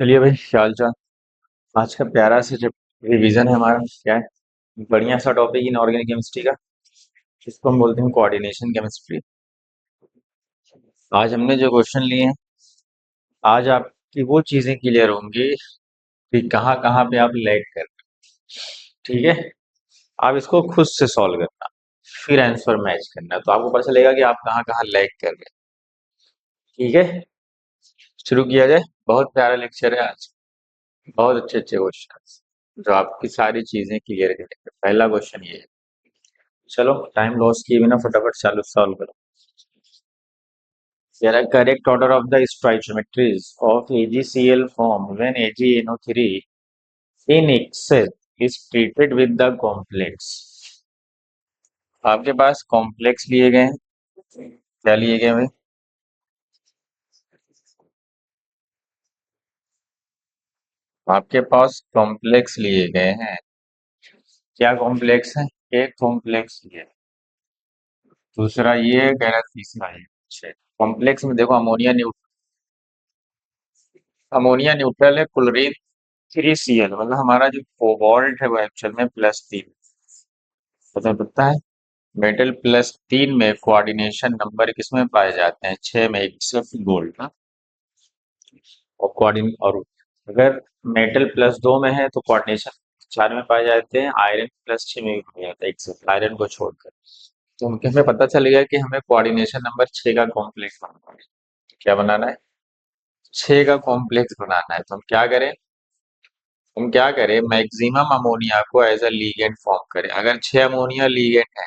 चलिए भाई, हाल चाल। आज का प्यारा सा जब रिवीजन है हमारा, क्या है, बढ़िया सा टॉपिक इन ऑर्गेनिक केमिस्ट्री का, जिसको हम बोलते हैं कोऑर्डिनेशन केमिस्ट्री। आज हमने जो क्वेश्चन लिए हैं, आज आपकी वो चीजें क्लियर होंगी कि कहाँ कहाँ पे आप लैग कर रहे हो। ठीक है, आप इसको खुद से सॉल्व करना, फिर आंसर मैच करना, तो आपको पता चलेगा कि आप कहाँ कहाँ लैग कर रहे हैं। ठीक है, शुरू किया जाए। बहुत प्यारा लेक्चर है आज, बहुत अच्छे अच्छे क्वेश्चन जो आपकी सारी चीजें क्लियर करेंगे। पहला क्वेश्चन ये है, चलो टाइम लॉस किए बिना फटाफट चालू सॉल्व करो। There are correct order of the stoichiometries of AgCl form when AgNO3 in excess is treated with the complex। आपके पास कॉम्प्लेक्स लिए गए हैं, क्या लिए गए भाई? आपके पास कॉम्प्लेक्स लिए गए हैं। क्या कॉम्प्लेक्स है? एक कॉम्प्लेक्स ये, दूसरा ये कह रहा, तीसरा ये। अच्छा, कॉम्प्लेक्स में देखो, अमोनिया न्यूट्रल है, क्लोरीन 3Cl, मतलब हमारा जो कोबाल्ट है वो एक्चुअल में +3। पता है, मेटल +3 में कोऑर्डिनेशन नंबर किसमें पाए जाते हैं? 6 में, एक्सेप्ट गोल्ड ना। और अगर मेटल +2 में है तो कोऑर्डिनेशन 4 में पाए जाते हैं, आयरन +6 में भी पाए जाते हैं, एक्सेप्ट आयरन को छोड़कर। तो उनके हमें पता चल गया कि हमें कोऑर्डिनेशन नंबर 6 का कॉम्प्लेक्स बनाना है। क्या बनाना है? 6 का कॉम्प्लेक्स बनाना है। तो हम क्या करें, मैक्सिमम अमोनिया को एज अ लीगेंड फॉर्म करें। अगर 6 अमोनिया लीगेंड है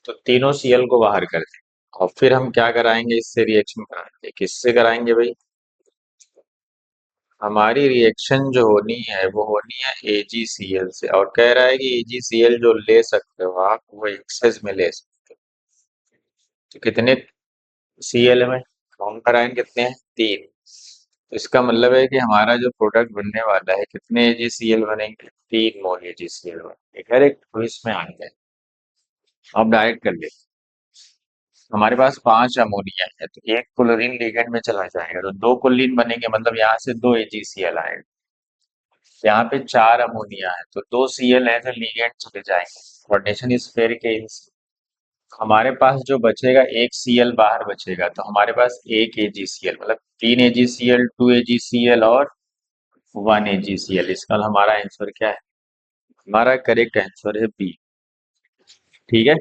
तो तीनों Cl को बाहर कर दें, और फिर हम क्या कराएंगे, इससे रिएक्शन कराएंगे। किससे कराएंगे भाई? हमारी रिएक्शन जो होनी है वो होनी है AgCl से, और कह रहा है कि AgCl जो ले सकते हो आप वो एक्सेस में ले सकते हो। तो कितने Cl में काउंट कराएंगे, कितने हैं? 3। तो इसका मतलब है कि हमारा जो प्रोडक्ट बनने वाला है, कितने AgCl बनेंगे? 3 मोल AgCl बनेंगे। करेक्ट, तो इसमें आ गए। अब डायरेक्ट कर ले, हमारे पास 5 अमोनिया है तो एक क्लोरीन लिगेंड में चला जाएगा, तो 2 क्लोरीन बनेंगे, मतलब यहाँ से 2 AgCl आएगा। यहाँ पे 4 अमोनिया है तो 2 Cl है जो लिगेंड चले जाएंगे। कोऑर्डिनेशन इज फेयर के हमारे पास जो बचेगा, एक Cl बाहर बचेगा, तो हमारे पास एक AgCl, मतलब 3 AgCl, 2 AgCl और 1 AgCl। इसका हमारा आंसर क्या है? हमारा करेक्ट आंसर है बी। ठीक है,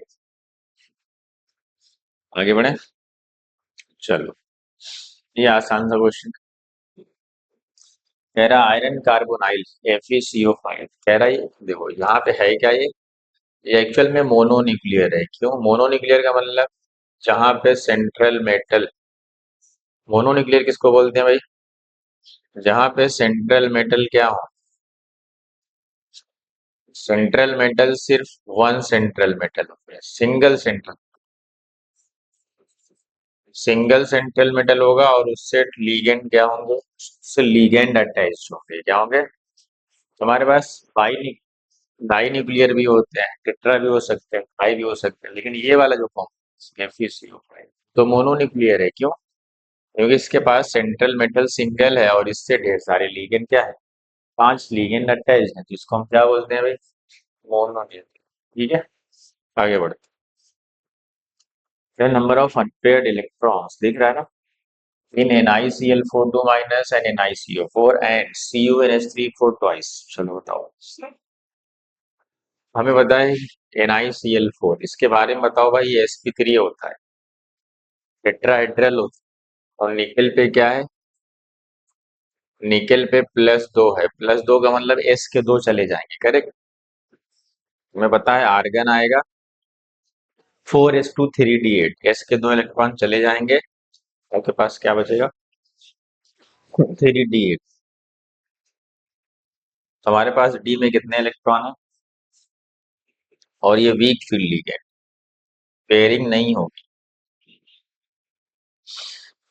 आगे बढ़े। चलो, ये आसान सा क्वेश्चन कह रहा, आयरन कार्बोनाइल FeCO5 कह रहा है। ये देखो यहाँ पे है क्या, ये एक्चुअल में मोनोन्यूक्लियर है। क्यों मोनोन्यूक्लियर का मतलब? जहाँ पे सेंट्रल मेटल, मोनोन्यूक्लियर किसको बोलते हैं भाई? जहाँ पे सेंट्रल मेटल क्या हो, सेंट्रल मेटल सिर्फ वन सेंट्रल मेटल होता है, सिंगल सेंट्रल मेटल होगा, और उससे लीगेंड क्या होंगे, उससे लीगेंड अटैच होंगे। क्या होंगे? हमारे पास डाई न्यूक्लियर भी होते हैं, टेट्रा भी हो सकते हैं, डाई भी हो सकते हैं, लेकिन ये वाला जो कॉम्प्लेक्स FeCO5 तो मोनोन्यूक्लियर है। क्यों? क्योंकि इसके पास सेंट्रल मेटल सिंगल है और इससे ढेर सारे लीगेंड क्या है, 5 लीगेंड अटैच है, जिसको हम क्या बोलते हैं भाई? मोनोन्यूक्लियर। ठीक है, आगे बढ़ते हैं। नंबर ऑफ अनपेयर्ड इलेक्ट्रॉन्स दिख रहा है ना, इन NiCl4 2 minus and NiCO4 and CuNH3 4 twice. चलो बताओ, हमें बताए NiCl4, इसके बारे में बताओ भाई। ये sp3 होता है, टेट्राहेड्रल होता है, और निकेल पे क्या है? निकेल पे +2 है, +2 का मतलब S के 2 चले जाएंगे। करेक्ट, हमें पता है आर्गन आएगा 4s2 3d8, S के 2 इलेक्ट्रॉन चले जाएंगे, आपके पास क्या बचेगा? 3d8। हमारे पास D में कितने इलेक्ट्रॉन है? और ये वीक फील्ड लिगेंड, पेयरिंग नहीं होगी।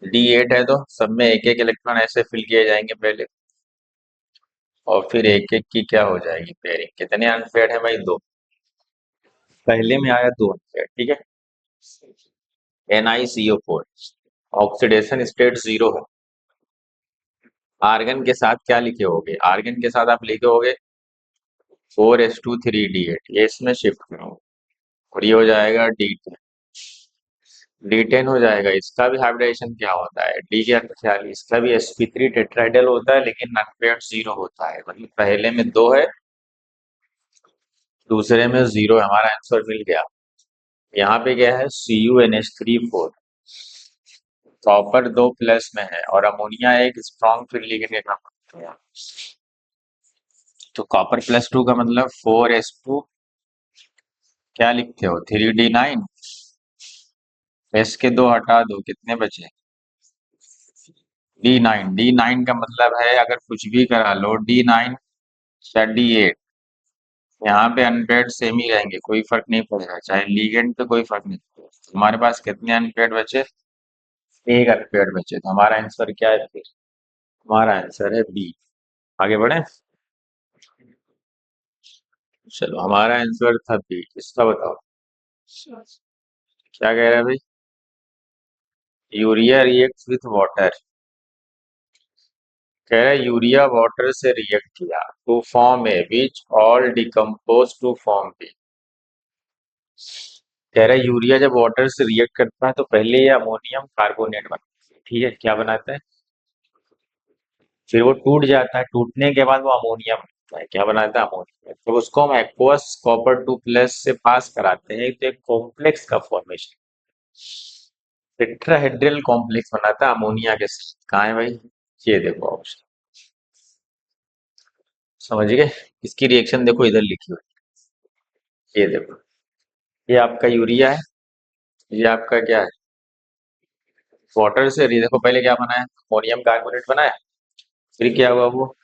D8 है तो सब में एक एक इलेक्ट्रॉन ऐसे फिल किए जाएंगे पहले, और फिर एक एक की क्या हो जाएगी, पेयरिंग। कितने अनपेयर्ड है भाई? 2। पहले में आया 2 अनपेयर्ड। ठीक है, NiCO4 ऑक्सीडेशन स्टेट 0 है, आर्गन के साथ क्या लिखे होगे? आर्गन के साथ आप लिखे होगे 4s2 3d8, ये इसमें शिफ्ट करो और ये हो जाएगा D10। D10 हो जाएगा। इसका भी हाइब्रिडेशन क्या होता है? डी के ख्याल इसका भी sp3 टेट्राहेड्रल होता है, लेकिन नंपेयर 0 होता है। मतलब पहले में 2 है, दूसरे में 0 है। हमारा आंसर मिल गया। यहाँ पे क्या है? CuNH3 4। कॉपर 2 प्लस में है और अमोनिया एक स्ट्रॉन्ग फील्ड लिगेंड के काम करता है। तो कॉपर +2 का मतलब 4s2, क्या लिखते हो? 3d9। एस के 2 हटा दो, कितने बचे? D9। D9 का मतलब है अगर कुछ भी करा लो D9 या D8, यहाँ पे अनपेयर्ड सेम ही रहेंगे, कोई फर्क नहीं पड़ेगा, चाहे लीगेंड पे कोई फर्क नहीं पड़ेगा। हमारे पास कितने अनपेयर्ड बचे? एक अनपेयर्ड बचे। तो हमारा आंसर क्या है फिर? हमारा आंसर है बी। आगे बढ़े। चलो, हमारा आंसर था बी। इसका बताओ क्या कह रहा है भाई? Urea reacts with water. कह रहा है यूरिया वाटर से रिएक्ट किया to form A which all decompose to form B. कह रहा है यूरिया जब वाटर से रिएक्ट करता है तो पहले ये अमोनियम कार्बोनेट बनाता है, ठीक है? क्या बनाता है? फिर वो टूट जाता है, टूटने के बाद वो अमोनिया बनता है। क्या बनाता है? अमोनिया। जब उसको हम एक्वस कॉपर 2+ से पास कराते हैं तो एक कॉम्प्लेक्स का फॉर्मेशन, टेट्राहेड्रल कॉम्प्लेक्स बनाता है अमोनिया के साथ। कहाँ है भाई? ये देखो ऑप्शन। समझ गए? इसकी रिएक्शन देखो इधर लिखी हुई है। ये देखो, ये आपका यूरिया है, ये आपका क्या है? वाटर से देखो पहले क्या बना है? अमोनियम कार्बोनेट बना है। फिर क्या हुआ? वो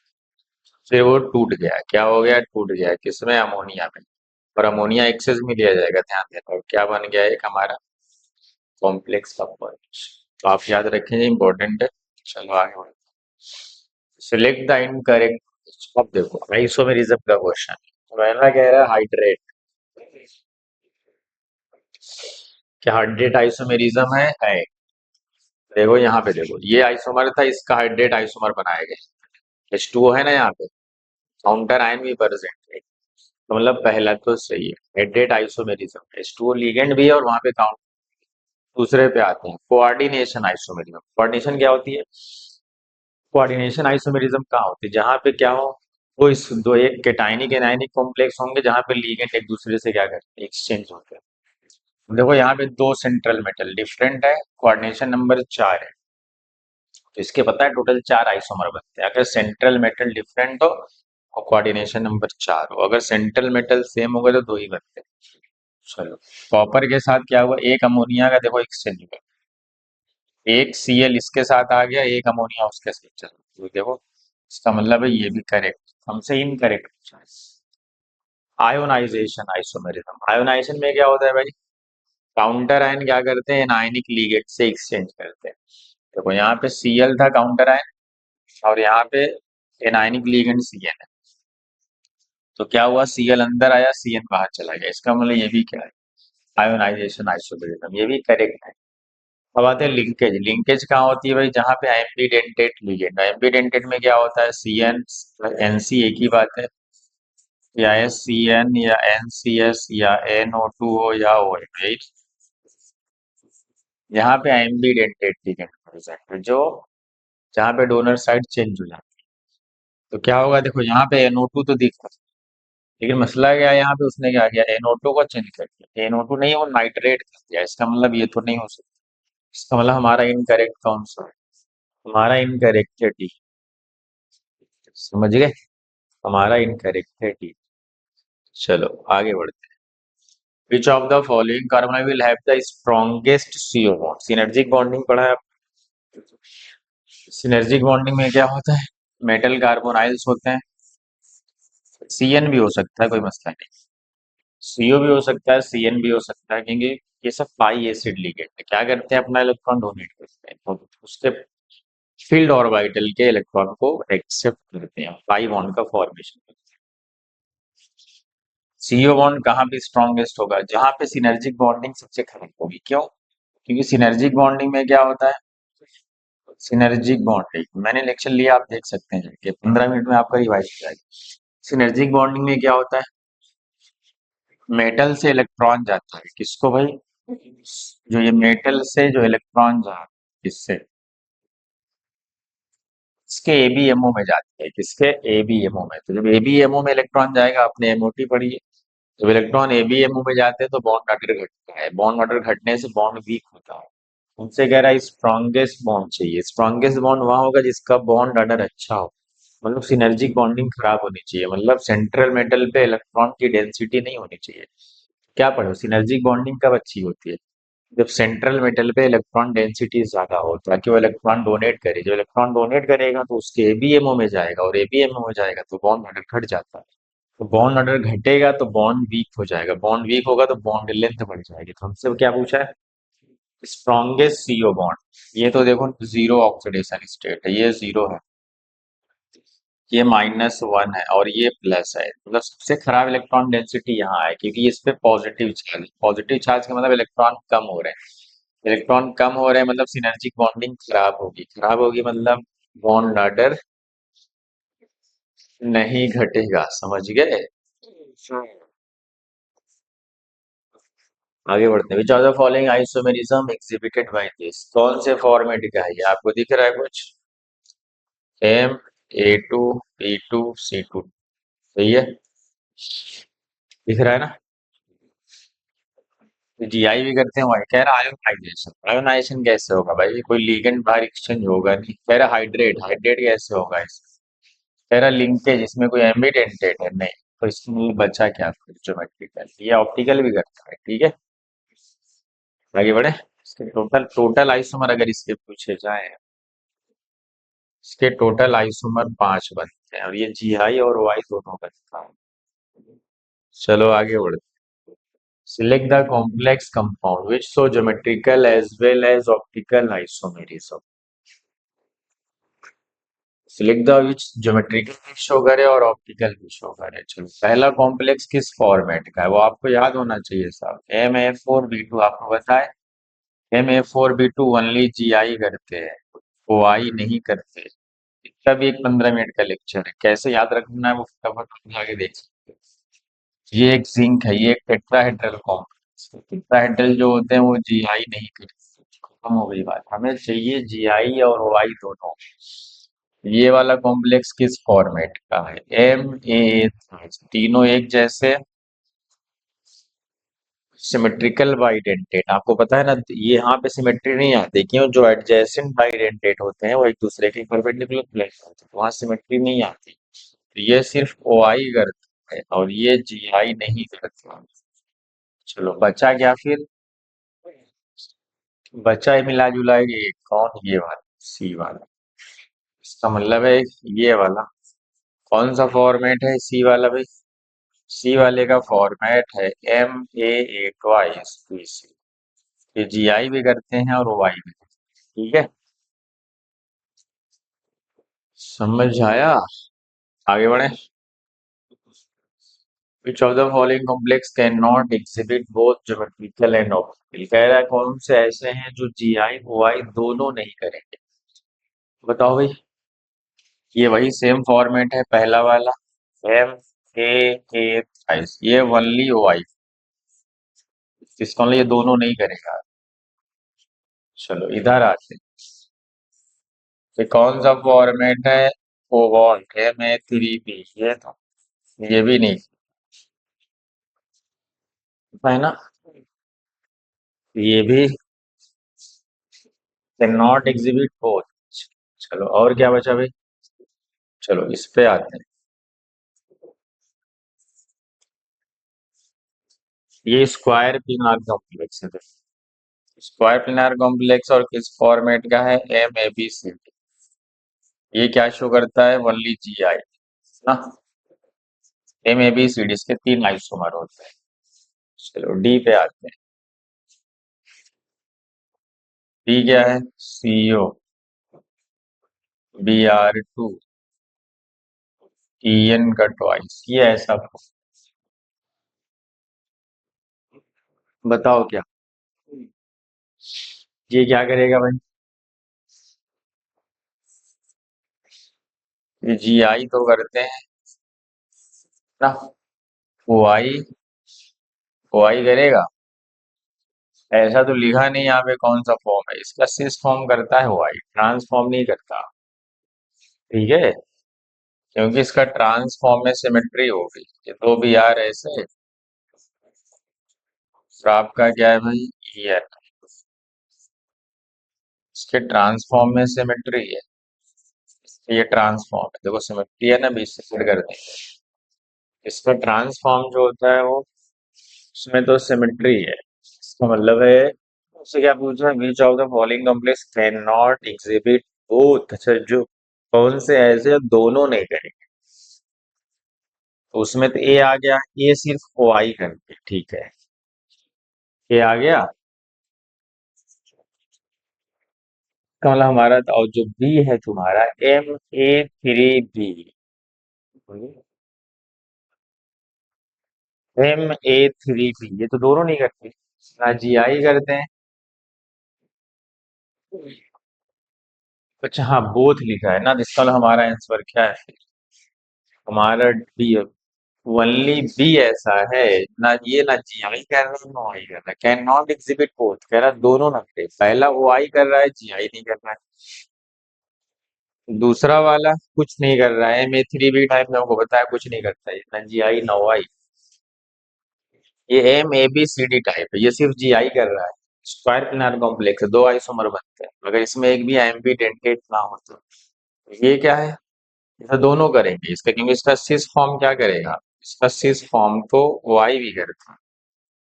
फिर वो टूट गया। क्या हो गया? टूट गया। किसमें? अमोनिया में। और अमोनिया एक्सेस में लिया जाएगा, ध्यान देना। और क्या बन गया? एक हमारा कॉम्प्लेक्स कंपाउंड। तो आप याद रखेंगे, इंपॉर्टेंट है। चलो आगे बढ़ते हैं। Select the incorrect. अब देखो आइसोमेरिज्म का क्वेश्चन। पहला कह रहा है हाइड्रेट। क्या हाइड्रेट आइसोमेरिज्म है? देखो यहाँ पे, देखो ये आइसोमर था, इसका हाइड्रेट आइसोमर बनाया गया। H2O है ना यहाँ पे, काउंटर आयन भी प्रेजेंट है। तो मतलब पहला तो सही है, हाइड्रेट आइसोमेरिज्म। H2O लिगेंड भी है और वहां पे काउंट। दूसरे पे आते हैं कोऑर्डिनेशन आइसोमेरिज्म। कोऑर्डिनेशन क्या होती है? कोऑर्डिनेशन आइसोमेरिज्म कहाँ होती है? जहाँ पे क्या हो, वो इस दो एक केटाइनिक एनायनिक कॉम्प्लेक्स होंगे जहाँ पे लिगेंड एक दूसरे से क्या करते हैं? एक्सचेंज होते हैं। देखो यहाँ पे दो सेंट्रल मेटल डिफरेंट है, कोऑर्डिनेशन नंबर 4 है। तो इसके पता है टोटल 4 आइसोमर बनते हैं अगर सेंट्रल मेटल डिफरेंट हो और कोऑर्डिनेशन नंबर 4 हो। अगर सेंट्रल मेटल सेम होगा तो 2 ही बनते हैं। चलो, कॉपर के साथ क्या हुआ? एक अमोनिया का देखो एक्सचेंज हुआ, एक Cl इसके साथ आ गया, एक अमोनिया उसके साथ चल। तो देखो इसका मतलब है ये भी करेक्ट, हमसे इनकरेक्ट पूछा है। Ionisation isomerism. आयोनाइजेशन में क्या होता है भाई? काउंटर आयन क्या करते हैं? एनायनिक लिगेंड से एक्सचेंज करते हैं। देखो यहाँ पे Cl था काउंटर आयन, और यहाँ पे एनायनिक लिगेंड Cn है। तो क्या हुआ? Cl अंदर आया, Cn बाहर चला गया। इसका मतलब ये भी क्या है? आयोनाइजेशन आइसोमेरिज्म, ये भी करेक्ट है। अब आते हैं लिंकेज। लिंकेज कहाँ होती है भाई? जहाँ पे एम्बीडेंटेड लिगेंड। एम्बीडेंटेड में क्या होता है? Cn Nc एक ही बात है, या SCN या NCS या NO2 हो या OH। यहाँ पे एम्बीडेंटेड लिगेंड प्रेजेंट है, जो जहाँ पे डोनर साइड चेंज हो जाती है। तो क्या होगा? देखो यहाँ पे NO2 तो दिख रहा है, लेकिन मसला क्या है? यहाँ पे उसने क्या किया? NO2 को चेंज कर दिया। NO2 नहीं, वो नाइट्रेट कर दिया। इसका मतलब ये तो नहीं हो सकता। इसका मतलब हमारा इनकरेक्ट कौन सा है? हमारा इनकरेक्ट है डी। समझ गए? हमारा इनकरेक्ट है डी। चलो आगे बढ़ते हैं। Which of the following carbon will have the strongest CO bond? Synergic bonding पढ़ा है आपने? सिनर्जिक बॉन्डिंग में क्या होता है? मेटल कार्बोनाइल्स होते हैं। CN भी हो सकता है, कोई मसला नहीं। CO भी हो सकता है, CN भी हो सकता है, क्योंकि ये सब पाई एसिड लिगेंड है। क्या करते हैं? अपना इलेक्ट्रॉन डोनेट करते हैं, तो उसके फील्ड ऑर्बिटल के इलेक्ट्रॉन को एक्सेप्ट करते हैं, पाई बॉन्ड का फॉर्मेशन करते हैं। CO बॉन्ड कहाँ पे स्ट्रॉन्गेस्ट होगा? जहां पे सिनर्जिक बॉन्डिंग सबसे खराब होगी। क्यों? क्योंकि सिनर्जिक बॉन्डिंग में क्या होता है? सिनर्जिक बॉन्डिंग मैंने लेक्चर लिया, आप देख सकते हैं कि 15 मिनट में आपका रिवाइज हो जाएगा। सिनर्जिक बॉन्डिंग में क्या होता है? मेटल से इलेक्ट्रॉन जाता है किसको भाई? जो ये मेटल से जो इलेक्ट्रॉन जा किससे? इसके एबीएमओ में जाती है, किसके? एबीएमओ में। तो जब एबीएमओ में इलेक्ट्रॉन जाएगा, आपने एमओटी पढ़ी है, जब इलेक्ट्रॉन एबीएमओ में जाते हैं तो बॉन्ड ऑर्डर घटता है, बॉन्ड ऑर्डर घटने से बॉन्ड वीक होता है। उनसे कह रहा है स्ट्रॉन्गेस्ट बॉन्ड चाहिए। स्ट्रॉन्गेस्ट बॉन्ड वहां होगा जिसका बॉन्ड ऑर्डर अच्छा हो, मतलब सिनर्जिक बॉन्डिंग खराब होनी चाहिए, मतलब सेंट्रल मेटल पे इलेक्ट्रॉन की डेंसिटी नहीं होनी चाहिए। क्या पढ़ो, सिनर्जिक बॉन्डिंग कब अच्छी होती है? जब सेंट्रल मेटल पे इलेक्ट्रॉन डेंसिटी ज्यादा हो, ताकि वो इलेक्ट्रॉन डोनेट करे। जब इलेक्ट्रॉन डोनेट करेगा तो उसके एबीएमओ में जाएगा, और एबीएमओ में जाएगा तो बॉन्ड ऑर्डर घट जाता है। तो बॉन्ड ऑर्डर घटेगा तो बॉन्ड वीक हो जाएगा, बॉन्ड वीक होगा तो बॉन्ड लेंथ बढ़ जाएगी। तो हमसे क्या पूछा है? Strongest CO bond. ये तो देखो जीरो ऑक्सीडेशन स्टेट है, ये जीरो है, ये -1 है और ये प्लस है। मतलब सबसे खराब इलेक्ट्रॉन डेंसिटी यहाँ है, क्योंकि इस पे पॉजिटिव चार्ज, पॉजिटिव चार्ज का मतलब इलेक्ट्रॉन कम हो रहे हैं। इलेक्ट्रॉन कम हो रहे हैं मतलब सिनर्जिक बॉन्डिंग खराब होगी, खराब होगी मतलब बॉन्ड ऑर्डर नहीं घटेगा, समझ गए? आगे बढ़ते हैं। Which are the following isomerism exhibited by this? कौन से फॉर्मेट का है ये, आपको दिख रहा है कुछ? M A2 B2 C2, सही है, दिख रहा है ना? जीआई भी करते हैं वही। कह रहा आयोनाइजेशन, आयोनाइजेशन कैसे होगा भाई? कोई लिगेंड बाहर एक्सचेंज होगा नहीं। कह रहा हाइड्रेट, हाइड्रेट कैसे होगा इसमें? कह रहा लिंकेज, इसमें कोई एम्बिडेंटेट है नहीं। तो इसमें बचा क्या फिर? ज्योमेट्रिकल, ये ऑप्टिकल भी करता है, ठीक है। आगे बढ़े। इसके टोटल टोटल आइसोमर अगर इसके पूछे जाए, इसके टोटल आइसोमर 5 बनते हैं, और ये जीआई और वाई दोनों बनता है। चलो आगे बढ़ते। Select the complex compound which show geometrical as well as optical isomerism. Select the which geometrical भी शो करे और ऑप्टिकल भी शो करे। चलो पहला कॉम्प्लेक्स किस फॉर्मेट का है वो आपको याद होना चाहिए साहब। Ma4B2 आपको बताए। Ma4B2 ओनली जीआई करते हैं, ओ आई नहीं करते। इसका भी एक 15 मिनट का लेक्चर है, कैसे याद रखना है वो फटाफट आगे देख सकते हैं। ये एक जिंक है, ये एक टेट्राहेड्रल कॉम्प्लेक्स। टेट्राहेड्रल जो होते हैं वो जीआई नहीं करते। खत्म हो गई बात, हमें चाहिए जीआई और ओआई दोनों। ये वाला कॉम्प्लेक्स किस फॉर्मेट का है? M A, तीनों एक जैसे, सिमेट्रिकल बाइडेंटेट। आपको पता है ना, ये यहाँ पे सिमेट्री नहीं आती क्यों? जो एडजेसेंट बाइडेंटेट होते हैं वो एक दूसरे के परपेंडिकुलर प्लेन होते हैं, तो वहां सिमेट्री नहीं आती। तो ये सिर्फ ओआई करता है और ये जीआई नहीं करता। चलो बचा क्या फिर? बचा ही मिला जुला ये कौन? ये वाला सी वाला। इसका मतलब है ये वाला। कौन सा फॉर्मेट है सी वाला भाई? सी वाले का फॉर्मेट है MA2 ये जीआई भी करते हैं और ओआई भी करते हैं, ठीक है। समझ आया? आगे बढ़े। Which of the following complex cannot exhibit both geometrical and optical? कह रहा है कौन से ऐसे हैं जो जीआई ओआई दोनों नहीं करेंगे? बताओ भाई। ये वही सेम फॉर्मेट है पहला वाला, MA, ये ओनली ओआई, इसका मतलब ये दोनों नहीं करेगा। चलो इधर आते हैं। ये कौन सा फॉर्मेट है? कोबाल्ट, Ma3P, ये था। ये भी नहीं है ना, ये भी कैन नॉट एग्जिबिट बोथ। चलो और क्या बचा भाई? चलो इस पे आते हैं। ये स्क्वायर प्लेनार कॉम्प्लेक्स है। स्क्वायर प्लेनार कॉम्प्लेक्स और किस फॉर्मेट का है? MABC। ये क्या शो करता है? ओनली जीआई ना। MABCD इसके 3 आइसोमर होते हैं। चलो डी पे आते हैं। डी क्या है? CO, Br2, En का ट्वाइस, ये ऐसा। बताओ क्या? ये क्या करेगा भाई? जी आई तो करते हैं ना। ओ आई, ओ आई करेगा। ऐसा तो लिखा नहीं यहाँ पे कौन सा फॉर्म है इसका। सिस फॉर्म करता है ओ आई, ट्रांसफॉर्म नहीं करता। ठीक है, क्योंकि इसका ट्रांसफॉर्म में सिमेट्री होगी। ये तो भी यार ऐसे। तो आपका क्या है भाई, ये है। इसके ट्रांसफॉर्म में सिमेट्री है। ये ट्रांसफॉर्म है, देखो सिमेट्री है ना, बीच से फिर कर देंगे। इसका ट्रांसफॉर्म जो होता है वो, उसमें तो सिमेट्री है। इसका मतलब है, उससे क्या पूछ रहा है, विच of the following complex can not exhibit both. अच्छा, जो कौन से ऐसे जो दोनों नहीं करेंगे। तो उसमें तो ए आ गया। ए सिर्फ ओ आई करके, ठीक है। ए आ गया। इसका मतलब हमारा तो, और जो बी है तुम्हारा, M A3B। MA3B, ये तो दोनों नहीं करते ना, जी आई करते हैं। अच्छा हाँ, बोथ लिखा है ना, तो इसका मतलब हमारा आंसर क्या है, हमारा डी। ओनली बी ऐसा है। ना ये ना जी आई कर रहा है, ना आई कर रहा है। कैन नॉट एग्जिबिट बोथ, कह रहा है दोनों ना करे। पहला ओ आई कर रहा है, जी आई नहीं कर रहा है। दूसरा वाला कुछ नहीं कर रहा है, MA3B टाइप में, आपको बताया कुछ नहीं करता है, ना जी आई ना ओ आई। ये MABCD टाइप है, ये सिर्फ जी आई कर रहा है। स्क्वायर प्लेनर कॉम्प्लेक्स है, दो आइसोमर बनते हैं, अगर इसमें एक भी एम्पी डेंटेट ना हो तो। ये क्या है, ये दोनों करेंगे इसका, क्योंकि इसका सिस फॉर्म क्या करेगा, इसका सिस फॉर्म तो वाई भी करता है,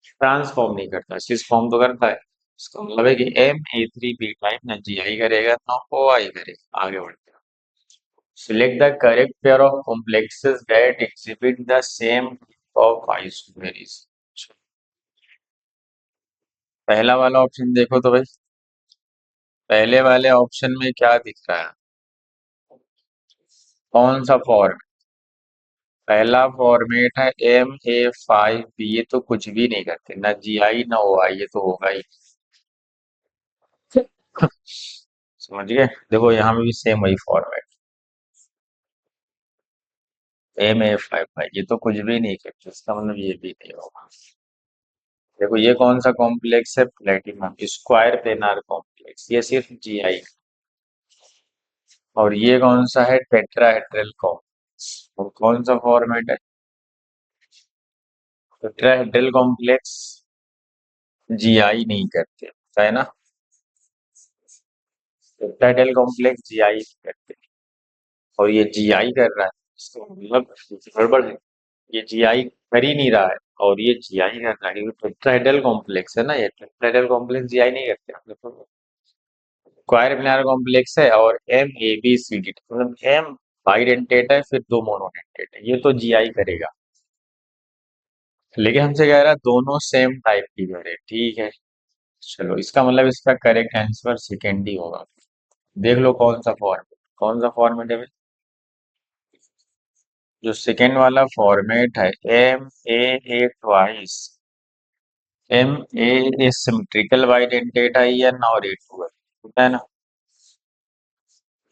ट्रांसफॉर्म नहीं करता, सिस फॉर्म तो करता है। इसका मतलब है कि MA3B टाइप ना जी आई करेगा ना ओ आई करेगा। आगे बढ़ते हैं। Select the correct pair of complexes that exhibit the same of isomerism. पहला वाला ऑप्शन देखो तो भाई, पहले वाले ऑप्शन में क्या दिख रहा है, कौन सा फॉर्म। पहला फॉर्मेट है MA5B, ये तो कुछ भी नहीं करते, ना जी आई ना ओ आई, ये तो होगा ही। समझ गए, देखो यहाँ में भी सेम वही फॉर्मेट, MA5 ये तो कुछ भी नहीं करते, इसका मतलब ये भी नहीं होगा। देखो ये कौन सा कॉम्प्लेक्स है, प्लेटिनम स्क्वायर प्लेनार कॉम्प्लेक्स, ये सिर्फ जी आई। और ये कौन सा है, टेट्राहेड्रल कॉम्प्लेक्स, और कौन सा फॉर्मेट है, टेट्राहेड्रल कॉम्प्लेक्स जी आई नहीं करते, है ना। टेट्राहेड्रल कॉम्प्लेक्स जी आई नहीं करते, और ये जी आई कर रहा है, इसका मतलब गड़बड़ है। ये जी आई कर ही नहीं रहा है, और ये जी आई कर रहा है, क्योंकि टेट्राहेड्रल कॉम्प्लेक्स है ना, ये टेट्राहेड्रल कॉम्प्लेक्स जी आई नहीं करते। स्क्वायर प्लेनर कॉम्प्लेक्स है, और MABCD, मतलब एम बाइडेंटेट है, फिर दो मोनोडेंटेट है, ये तो जी आई करेगा। लेकिन हमसे कह रहा है दोनों सेम टाइप की करे, ठीक है। चलो, इसका मतलब इसका करेक्ट आंसर सेकेंड ही होगा। देख लो कौन सा फॉर्मेट, कौन सा फॉर्मेट है। जो सेकेंड वाला फॉर्मेट है, MA twice, MA symmetrical bidentate है, या नॉर ए टू है ना।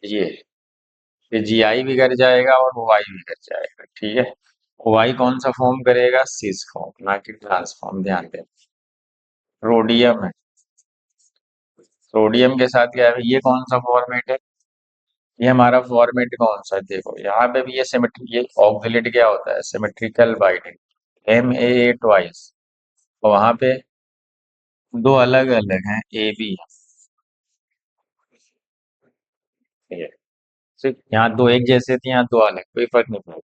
ये जी आई भी कर जाएगा और ओ आई भी कर जाएगा, ठीक है। ओ आई कौन सा फॉर्म करेगा, सिस फॉर्म, ना कि ट्रांसफॉर्म, ध्यान दें। रोडियम है, सोडियम के साथ क्या है, ये कौन सा फॉर्मेट है, ये हमारा फॉर्मेट कौन सा है, देखो यहाँ पे भी ये सिमेट्री, ये ऑक्सिलेट क्या होता है, सिमेट्रिकल बाइंडिंग, MA ट्वाइस। और वहां पे दो अलग अलग हैं, AB है। सिर्फ यहाँ दो एक जैसे थे, यहाँ दो अलग, कोई फर्क नहीं पड़ेगा।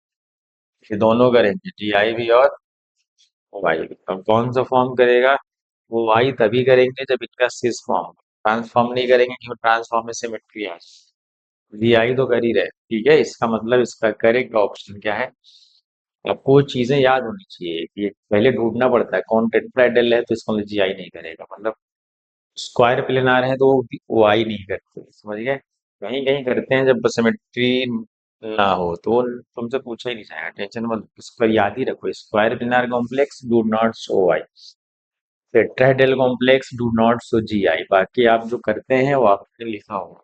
ये दोनों करेंगे, GI भी और OI भी। अब कौन सा फॉर्म करेगा, वो वाई तभी करेंगे जब इनका सिस फॉर्म, ट्रांसफॉर्म नहीं करेंगे, क्यों, ट्रांसफॉर्म में सिमेट्री आ। GI तो कर ही रहे, ठीक है। इसका मतलब इसका करेक्ट ऑप्शन क्या है, आपको वो चीजें याद होनी चाहिए कि पहले ढूंढना पड़ता है कौन टेट्राहेड्रल है, तो इसका मतलब GI नहीं करेगा, मतलब स्क्वायर प्लेनार है तो वो आई नहीं करते, समझ गए। कहीं कहीं करते हैं जब सिमेट्री ना हो, तो वो तुमसे पूछा ही नहीं जाएगा, टेंशन मत, इसको याद ही रखो, square planar complex do not show I, tetrahedral complex do not show G I, बाकी आप जो करते हैं वो आपने लिखा होगा।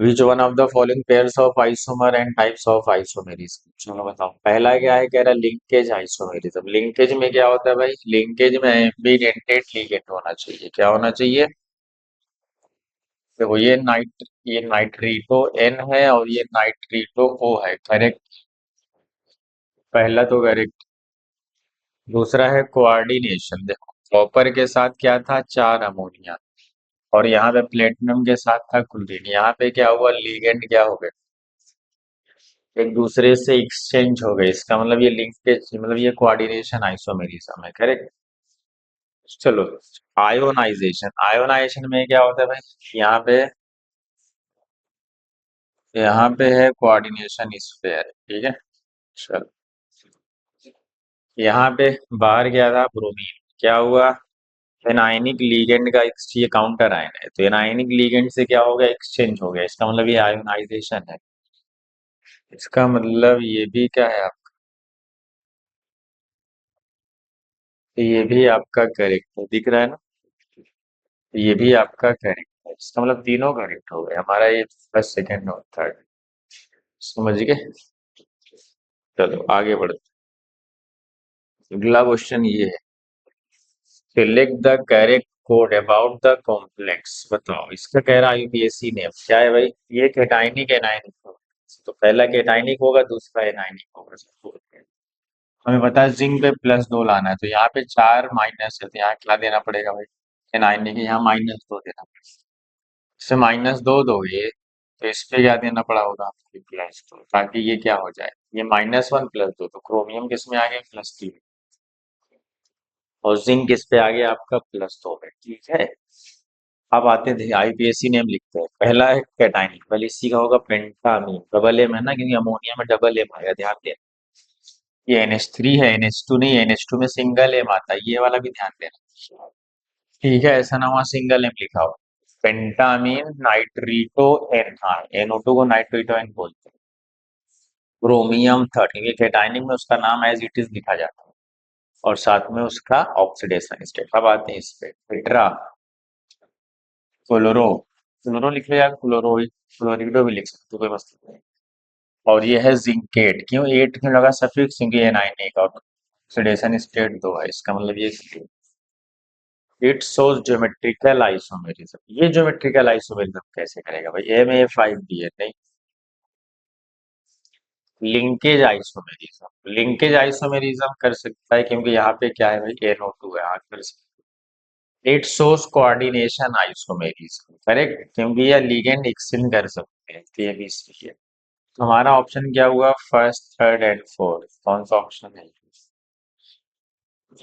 Which one of the following pairs of isomer and types of isomerism. चलो बताओ, पहला क्या है, कह रहा लिंकेज आइसोमेरिज्म। लिंकेज में क्या होता है भाई, लिंकेज में एम्बीडेंटेड लिगेंड होना चाहिए। क्या होना चाहिए, देखो ये नाइट्रीटो एन है और ये नाइट्रीटो ओ है, करेक्ट। पहला तो करेक्ट। दूसरा है कोऑर्डिनेशन, देखो कॉपर के साथ क्या था, 4 अमोनिया, और यहाँ पे प्लेटिनम के साथ था क्लोरीन। यहाँ पे क्या हुआ, लिगेंड क्या हो गए, एक दूसरे से एक्सचेंज हो गए। इसका मतलब ये लिंकेज, मतलब ये कोऑर्डिनेशन आइसोमेरिज्म है, करेक्ट। चलो, आयोनाइजेशन, आयोनाइजेशन में क्या होता है भाई, यहाँ पे है कोऑर्डिनेशन स्फेयर, ठीक है। चलो, यहाँ पे बाहर गया था ब्रोमीन, क्या हुआ, एनायनिक लीगेंड का ये काउंटर आयन है, तो एनायनिक लीगेंड से क्या हो गया, एक्सचेंज हो गया। इसका मतलब ये आयोनाइजेशन है। इसका मतलब ये भी क्या है, ये भी आपका करेक्ट है, दिख रहा है ना। ये भी आपका करेक्ट है, इसका मतलब तीनों करेक्ट हो गए हमारा, ये फर्स्ट सेकंड और थर्ड। समझ गए। चलो आगे बढ़ते हैं। अगला क्वेश्चन ये है, select the correct code about the complex. बताओ, इसका कह रहा है यूपीएससी ने, क्या है भाई, ये कैटाइनिक एनायनिक होगा, तो पहला कैटाइनिक होगा, दूसरा एनायनिक होगा। हमें पता है जिंक पे +2 लाना है, तो यहाँ पे 4 माइनस है, तो यहाँ क्या देना पड़ेगा भाई, एनायनिक है, यहाँ -2 देना पड़ेगा। इससे -2 दोगे तो इस पे क्या देना पड़ा होगा, +2, ताकि ये क्या हो जाए, ये -1 +2, तो क्रोमियम किस में आ गया, +3, और जिंक किस पे आ गया आपका, +2 में, ठीक है। अब आते थे आईपीएससी नेम लिखते हैं, पहला है कैटाइनिक, पहले इसी का होगा पेंटामीन, डबल एम है ना, क्योंकि अमोनिया में डबल एम आएगा, ध्यान देना। ये NH3 है, NH2 नहीं, NH2 में सिंगल एम आता है, ये वाला भी ध्यान देना, ठीक है। ऐसा ना वहाँ सिंगल एम लिखा हो। पेंटामीन नाइट्रीटो एन, हाँ NO2 को नाइट्रीटो एन बोलते हैं। क्रोमियम 13, ये कैटाइनिक में उसका नाम एज इट इज लिखा जाता है, और साथ में उसका ऑक्सीडेशन स्टेट। अब आते हैं इस पे, टेट्रा क्लोरो, क्लोरो लिख लो या क्लोरिडो भी लिख सकते हो, कोई मसला नहीं। और ये है जिंकेट, क्यों 8 क्यों लगा सफिक्स, क्योंकि एनाइन एक, और ऑक्सीडेशन स्टेट 2 है, इसका मतलब ये इट शोज ज्योमेट्रिकल आइसोमेरिज्म। ये ज्योमेट्रिकल आइसोमेरिज्म कैसे करेगा भाई, Ma5 है नहीं, लिंकेज आइसोमेरिज्म, लिंकेज आइसोमेरिज्म कर सकता है, क्योंकि यहाँ पे क्या है भाई, NO2 है, आगे कर सकता है। It shows coordination isomerism, correct, क्योंकि यह लिगेंड एक्सचेंज कर सकते हैं, तो ये भी सही है। तो हमारा ऑप्शन क्या हुआ, फर्स्ट थर्ड एंड फोर्थ, कौन सा ऑप्शन है,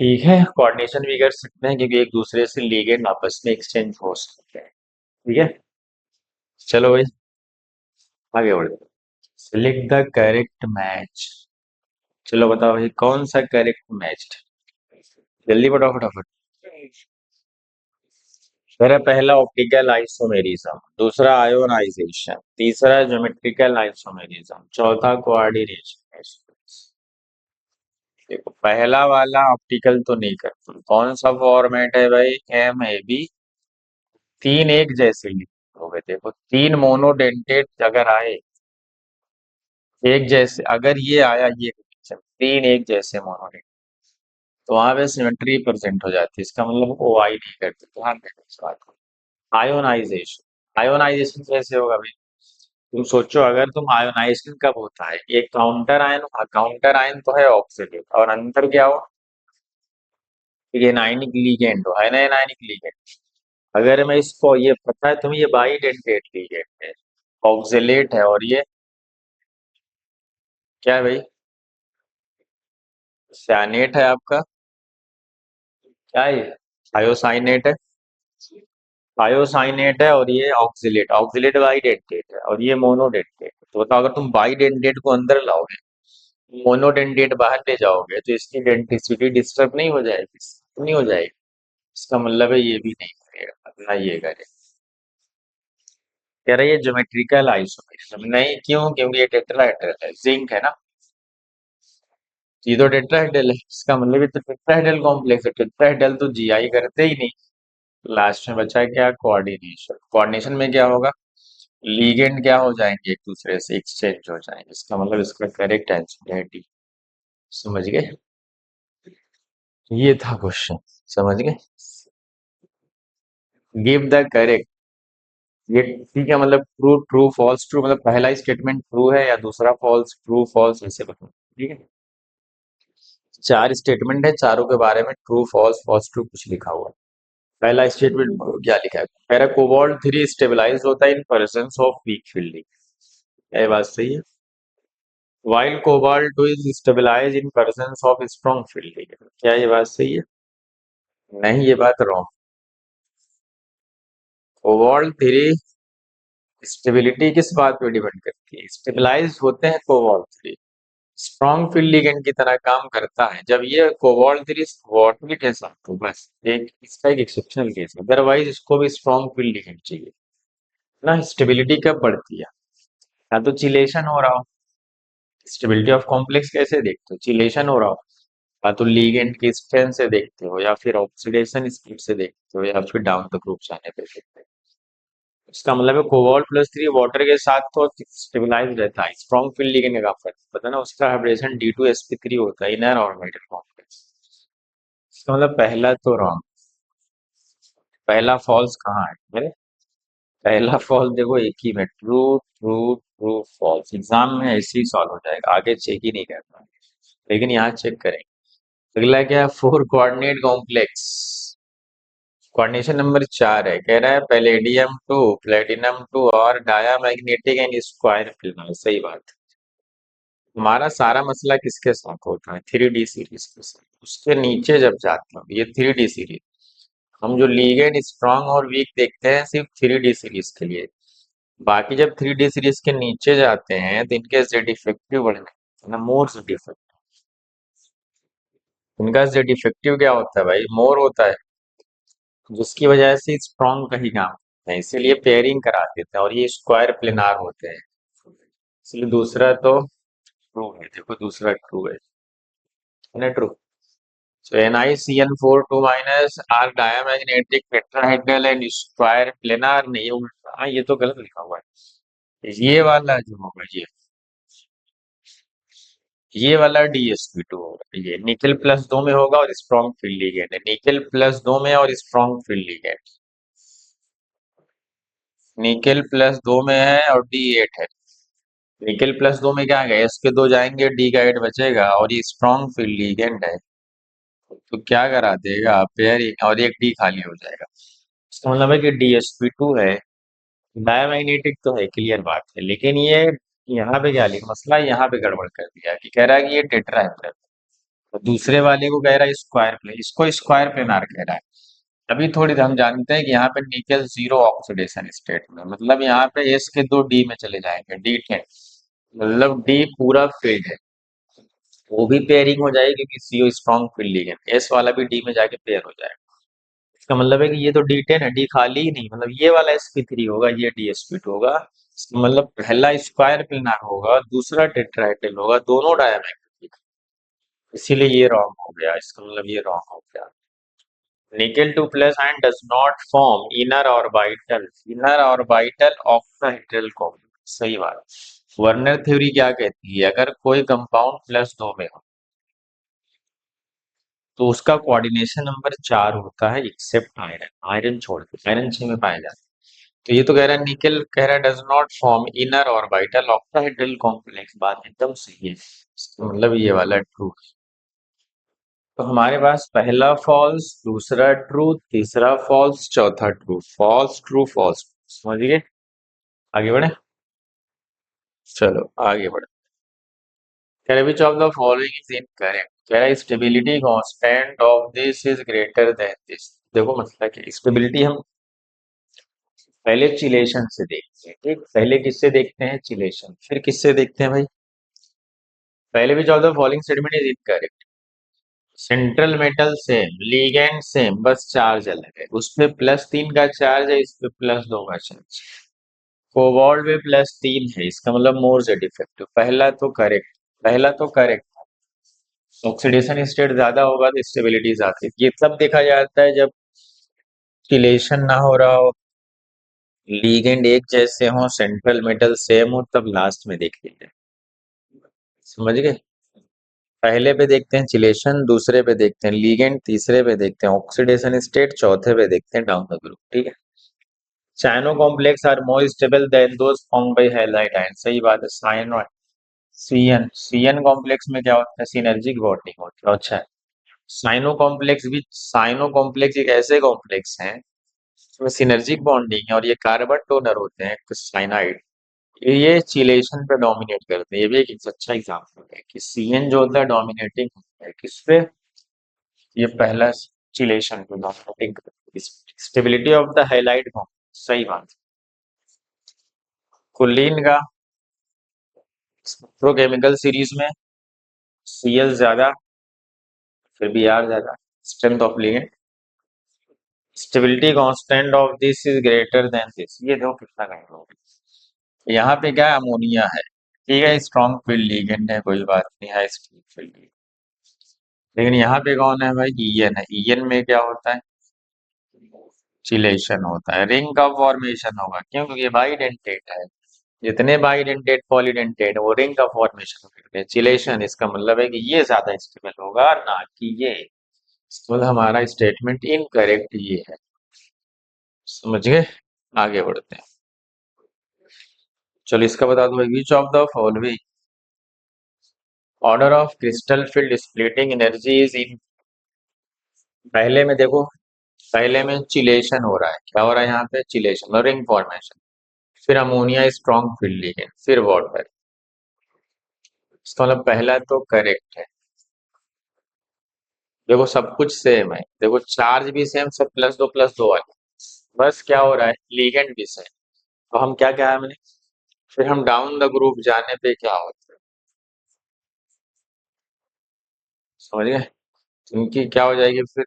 ठीक है। कोऑर्डिनेशन भी कर सकते हैं, क्योंकि एक दूसरे से लिगेंड आपस में एक्सचेंज हो सकते हैं, ठीक है। चलो भाई आगे बढ़ते, सिलेक्ट द करेक्ट मैच। चलो बताओ भाई, कौन सा करेक्ट मैच, जल्दी बताओ फटाफट। मेरा पहला ऑप्टिकल आइसोमेरिज्म, दूसरा आयोनाइजेशन, तीसरा ज्योमेट्रिकल आइसोमेरिज्म, चौथा कोऑर्डिनेशन। देखो पहला वाला ऑप्टिकल तो नहीं करते, कौन सा फॉर्मेट है भाई, MAB, तीन एक जैसे लिखोगे। देखो तीन मोनोडेंटेट अगर आए, एक जैसे अगर ये आया, ये तीन एक जैसे मोनोडेंट, तो वहां पे सिमेट्री प्रेजेंट हो जाती है, इसका मतलब वो आई नहीं करते, ध्यान देना इस बात को। आयोनाइजेशन, आयोनाइजेशन कैसे होगा भाई, तुम सोचो, अगर तुम आयोनाइजेशन कब होता है, एक काउंटर आयन, काउंटर आयन तो है ऑक्सीडेट, और अंदर क्या हो, ये नाइनिक लिगेंड हो, है ना, नाइनिक लिगेंड। अगर मैं इसको, ये पता है तुम्हें, ये बाइडेंटेट लिगेंड है, ऑक्जेलेट है, और ये क्या है भाई, सानेट है आपका, क्या है ये, थायोसाइनेट है, थायोसाइनेट है, और ये ऑक्जिलेट, ऑक्जिलेट बाइडेंटेट है, और ये मोनोडेंटेट है। तो बताओ, अगर तुम बाइडेंटेट को अंदर लाओगे, मोनोडेंटेट बाहर ले जाओगे, तो इसकी डेंटिसिटी डिस्टर्ब नहीं हो जाएगी, नहीं हो जाएगी। इसका मतलब है ये भी नहीं करेगा, ना ये करे। कह रहा है ये ज्योमेट्रिकल आइसोमेरिज्म नहीं, क्यों, क्योंकि ये टेट्राहेड्रल है, जिंक है ना, ये तो टेट्राहेड्रल है, इसका मतलब ये तो टेट्राहेड्रल कॉम्प्लेक्स है, टेट्राहेड्रल तो जीआई करते ही नहीं। लास्ट में बचा क्या, कोऑर्डिनेशन, कोऑर्डिनेशन में क्या होगा, लीगेंड क्या हो जाएंगे, एक दूसरे से एक्सचेंज हो जाएंगे, इसका मतलब इसका करेक्ट आंसर है डी। समझ गए? ये था क्वेश्चन। समझ गए? Give the correct. ये ठीक है, मतलब ट्रू ट्रू फॉल्स ट्रू, मतलब पहला स्टेटमेंट ट्रू है या दूसरा फॉल्स, ट्रू फॉल्स ऐसे बताओ। ठीक है, चार स्टेटमेंट है, चारों के बारे में ट्रू फॉल्स फॉल्स ट्रू कुछ लिखा हुआ है। पहला स्टेटमेंट क्या लिखा है? कह रहा है कोबाल्ट 3 स्टेबलाइज होता है in presence of weak fielding. क्या ये बात सही है? While cobalt 2 is stabilize in presence of strong fielding. क्या ये बात सही है? नहीं, ये बात रॉन्ग। कोबाल्ट 3 स्टेबिलिटी किस बात पे डिपेंड करती है? स्टेबलाइज होते हैं कोबाल्ट 3, स्ट्रॉन्ग फील्ड लिगेंड की तरह काम करता है जब ये कोबाल्ट 3 वाटर के साथ हो, बस एक इसका एक एक्सेप्शनल केस है, अदरवाइज इसको भी स्ट्रॉन्ग फील्ड लिगेंड चाहिए ना। स्टेबिलिटी कब बढ़ती है? या तो चिलेशन हो रहा हो। स्टेबिलिटी ऑफ कॉम्प्लेक्स कैसे देखते हो? चिलेशन हो रहा हो, या तो लीगेंड की स्ट्रेंथ से देखते हो, या फिर ऑक्सीडेशन स्पीड से देखते हो, या फिर डाउन द ग्रुप जाने पे देखते हो। इसका मतलब है कोबाल्ट प्लस 3 वाटर के साथ तो स्टेबलाइज रहता है, स्ट्रॉन्ग फील्ड लिगेंड का फर्क पता ना, उसका हाइब्रिडेशन D2sp3 होता है, इनर ऑर्बिटल कॉम्प्लेक्स। इसका मतलब पहला तो रॉन्ग। पहला फॉल्स कहाँ है मेरे? पहला फॉल्स देखो एक ही में, true true true false, exam में ऐसे ही सॉल्व हो जाएगा, आगे चेक ही नहीं करना, लेकिन यहाँ चेक करेंगे। अगला क्या है? Four coordinate complex. Coordination number 4 है, कह रहा है पैलेडियम टू प्लेटिनम टू और डायामैग्नेटिक एंड स्क्वायर फिल्म। सही बात। हमारा सारा मसला किसके साथ होता है? 3D सीरीज के साथ। उसके नीचे जब जाते हो, ये 3D सीरीज, हम जो लीगेंड स्ट्रांग और वीक देखते हैं सिर्फ 3D सीरीज के लिए। बाकी जब 3D सीरीज के नीचे जाते हैं तो इनके जेड इफेक्टिव बढ़ने लगते हैं ना, मोर जेड इफेक्टिव। इनका जेड इफेक्टिव क्या होता है भाई? मोर होता है, जिसकी वजह से स्ट्रांग कहीं काम करते हैं, इसीलिए पेयरिंग करा देते हैं, और ये स्क्वायर प्लेनार होते हैं। इसलिए दूसरा तो ट्रू है, देखो दूसरा ट्रू है ना, true. So NiCN4 2 minus are diamagnetic tetrahedral and square planar, नहीं उल्टा, हाँ ये तो गलत लिखा हुआ है। ये वाला जो होगा ये वाला DsP2 होगा, ये निकल प्लस 2 में होगा और स्ट्रॉन्ग फील्ड लिगेंड है, निकल प्लस 2 में और strong field ligand. Nickel plus 2 में है और D8 है। निकल प्लस 2 में क्या है? S के 2 जाएंगे, D का 8 बचेगा, और ये स्ट्रॉन्ग फील्ड लिगेंड है, तो क्या करा देगा पेयरिंग, और एक D खाली हो जाएगा। इसका मतलब है कि DsP2 है। डायमैग्नेटिक तो है, क्लियर बात है, लेकिन ये यहाँ पे क्या लिखा, मसला यहाँ पे गड़बड़ कर दिया कि कह रहा है कि ये टेट्राहेड्रल, तो दूसरे वाले को कह रहा है स्क्वायर प्लेन, इसको स्क्वायर प्लेनार कह रहा है। अभी थोड़ी हम जानते हैं कि यहाँ पे निकल जीरो ऑक्सीडेशन स्टेट में, मतलब यहाँ पे S के 2 D में चले जाएंगे, D10, मतलब D पूरा फील्ड है, वो भी पेयरिंग हो जाएगी क्योंकि CO strong field ligand, S वाला भी D में जाके पेयर हो जाएगा। इसका मतलब है कि ये तो D10 है, D खाली ही नहीं, मतलब ये वाला sp3 होगा, ये DsP2 होगा। इसका मतलब पहला स्क्वायर प्लेनार होगा, दूसरा टेट्राहेड्रल होगा, दोनों डायमैग्नेटिक, इसीलिए ये रॉन्ग हो गया, इसका मतलब ये रॉन्ग हो गया। Nickel 2 plus ion does not form inner orbital octahedral complex. सही बात। वर्नर थ्योरी क्या कहती है? अगर कोई कंपाउंड प्लस 2 में हो तो उसका कोऑर्डिनेशन नंबर 4 होता है, एक्सेप्ट आयरन, आयरन छोड़ के, आयरन 6 में पाया जाता है। तो ये तो कह रहा है, निकेल कह रहा है does not form inner orbital octahedral complex, बात एकदम सही है, इसका मतलब ये वाला ट्रू। तो हमारे पास पहला फॉल्स, दूसरा ट्रू, तीसरा फॉल्स, चौथा ट्रू, फॉल्स ट्रू फॉल्स। समझ गए? आगे बढ़े, चलो आगे बढ़े। कह रहे विच of the following is incorrect? कह रहा है stability constant of this is greater than this. देखो मतलब कि स्टेबिलिटी हम पहले चिलेशन से देखते हैं, ठीक, पहले किससे देखते हैं? चिलेशन, फिर किससे देखते हैं भाई? पहले विच of the following statement is incorrect? Central metal same, ligand same, बस चार्ज अलग है, उसपे +3 का चार्ज है, इस पे +2 का चार्ज। कोबाल्ट में +3 है, इसका मतलब मोर जेड इफेक्टिव, पहला तो करेक्ट, पहला तो करेक्ट। ऑक्सीडेशन स्टेट ज्यादा होगा तो स्टेबिलिटी ज्यादा, ये तब देखा जाता है जब चिलेशन ना हो रहा हो, लीगेंड एक जैसे हो, सेंट्रल मेटल सेम हो, तब लास्ट में देख लीजिए। समझ गए? पहले पे देखते हैं चिलेशन, दूसरे पे देखते हैं लीगेंड, तीसरे पे देखते हैं ऑक्सीडेशन स्टेट, चौथे पे देखते हैं डाउन द ग्रुप। ठीक है। Cyano complex are more stable than those formed by halide ion. सही बात है। साइनो सीएन कॉम्प्लेक्स में क्या होता है? सिनर्जिक बॉन्डिंग होती है। अच्छा है। साइनो कॉम्प्लेक्स एक ऐसे कॉम्प्लेक्स हैं जिसमें सिनर्जिक बॉन्डिंग है और ये कार्बन डोनर होते हैं साइनाइड। ये चिलेशन पे डोमिनेट करते हैं। ये भी एक अच्छा एग्जाम्पल है कि सीएन जो होता है डोमिनेटिंग होता है किस पे? ये पहला चिलेशन पे डोमिनेटिंग करता है। Stability of the halide complex. सही बात। कुलीन का प्रोकेमिकल सीरीज में सीएल ज्यादा, फिर बी आर ज्यादा। Strength of ligand, stability constant of this is greater than this. ये देखो कितना कहीं हो। यहाँ पे क्या है? अमोनिया है। ठीक है, स्ट्रॉन्ग फील्ड लिगेंड है, कोई बात नहीं है स्ट्रॉन्ग फील्ड। लेकिन यहाँ पे कौन है भाई? ईएन है। ईएन में क्या होता है? चिलेशन होता है। रिंग का फॉर्मेशन होगा, क्यों? क्योंकि ये बाइडेंटेट है। जितने बाइडेंटेट पॉलीडेंटेट वो रिंग का फॉर्मेशन करते हैं। चिलेशन, इसका मतलब है कि ये ज्यादा स्टेबल होगा ना कि ये। मतलब हमारा स्टेटमेंट इनकरेक्ट ये है। समझ गए? आगे बढ़ते हैं। चलो इसका बता दो। विच of the following order of crystal field splitting energy is in. पहले में देखो, पहले में चिलेशन हो रहा है। क्या हो रहा है यहाँ पे? चिलेशन और रिंग फॉर्मेशन। फिर अमोनिया स्ट्रॉन्ग फील्ड लिगेंड, फिर वाटर। इसका मतलब पहला तो करेक्ट है। देखो सब कुछ सेम है। देखो चार्ज भी सेम, सब प्लस दो वाले। बस क्या हो रहा है? लिगेंड भी सेम। तो हम क्या क्या है मैंने? फिर हम डाउन द ग्रुप जाने पे क्या होता है? समझ गए? इनकी क्या हो जाएगी फिर?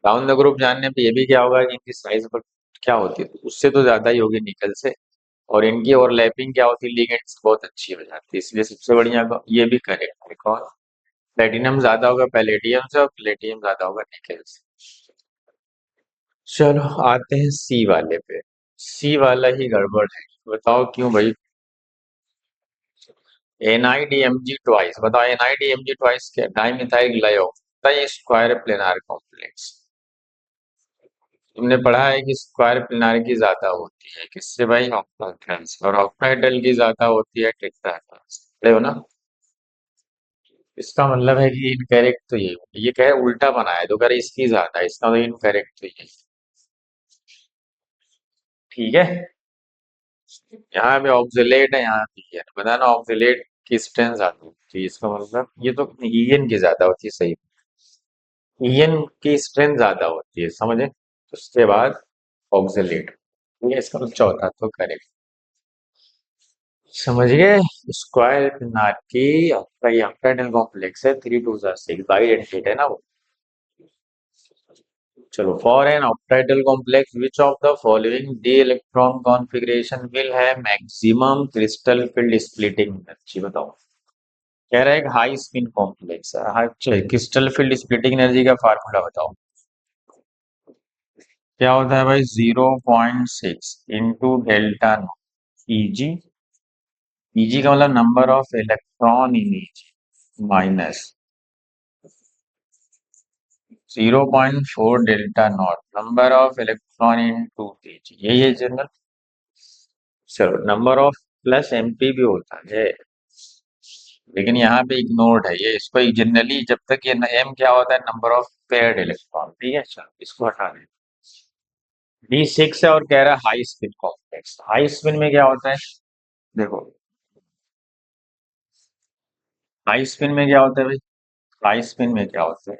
डाउन द ग्रुप जानने पे ये भी क्या होगा कि इनकी साइज पर क्या होती है? तो उससे तो ज्यादा ही होगी निकल से। और इनकी ओवरलैपिंग क्या होती है? लिगेंड्स बहुत अच्छी हो जाती है। इसलिए सबसे बढ़िया ये भी करेक्ट है। कौन? प्लेटिनम ज्यादा होगा पैलेडियम से, और प्लेटियम ज्यादा होगा निकेल से। चलो आते हैं सी वाले पे। सी वाला ही गड़बड़ है। बताओ क्यों भाई? NiDMg twice. बताओ NiDMg ट्वाइस क्या? डाइमिथाइल ग्लाइओ स्क्वायर प्लेनार कॉम्प्लेक्स। तुमने पढ़ा है कि स्क्वायर प्लेनार की ज्यादा होती है किससे भाई? ऑक्टाहेड्रल से। और ऑक्टाहेड्रल की ज्यादा होती है टेट्राहेड्रल से। पढ़े हो ना? इसका मतलब है कि इनकरेक्ट तो ये कहे उल्टा बनाया तो कह रहे इसकी ज्यादा है, इसका मतलब इनकरेक्ट तो ये। ठीक है। यहाँ पे ऑक्सिलेट है, यहाँ पे ये है। बताना ऑक्सिलेट की स्ट्रेंथ ज्यादा होती है, इसका मतलब ये तो ईएन की ज्यादा होती है। सही। ईएन की स्ट्रेंथ ज्यादा होती है, समझे? उसके बाद ऑक्सिलेट। ये इसका मतलब चौथा तो करेक्ट। समझ गए? स्क्वायर प्लेनार की आपका ये ऑक्टाहेड्रल कॉम्प्लेक्स है। 3 2 6 बाइडेंटेट है ना वो। चलो, for an octahedral complex which of the following d electron configuration will have maximum crystal field splitting energy? बताओ। कह रहा है एक हाई स्पिन कॉम्प्लेक्स है। अच्छा, क्रिस्टल फील्ड स्प्लिटिंग एनर्जी का फार्मूला बताओ। क्या होता है भाई? 0.6 इंटू डेल्टा ईजी। ईजी का मतलब number of electron in each minus 0.4 delta not number of electron in two each. यही है जनरल। चलो, नंबर ऑफ प्लस एमपी भी होता है, लेकिन यहाँ पे इग्नोर्ड है ये। इसको जनरली जब तक ये एम क्या होता है? Number of paired electron. ठीक है, चलो इसको हटा दें। D6 है और कह रहा है high spin complex. High spin में क्या होता है? देखो, हाई स्पिन में क्या होता है भाई? हाई स्पिन में क्या होता है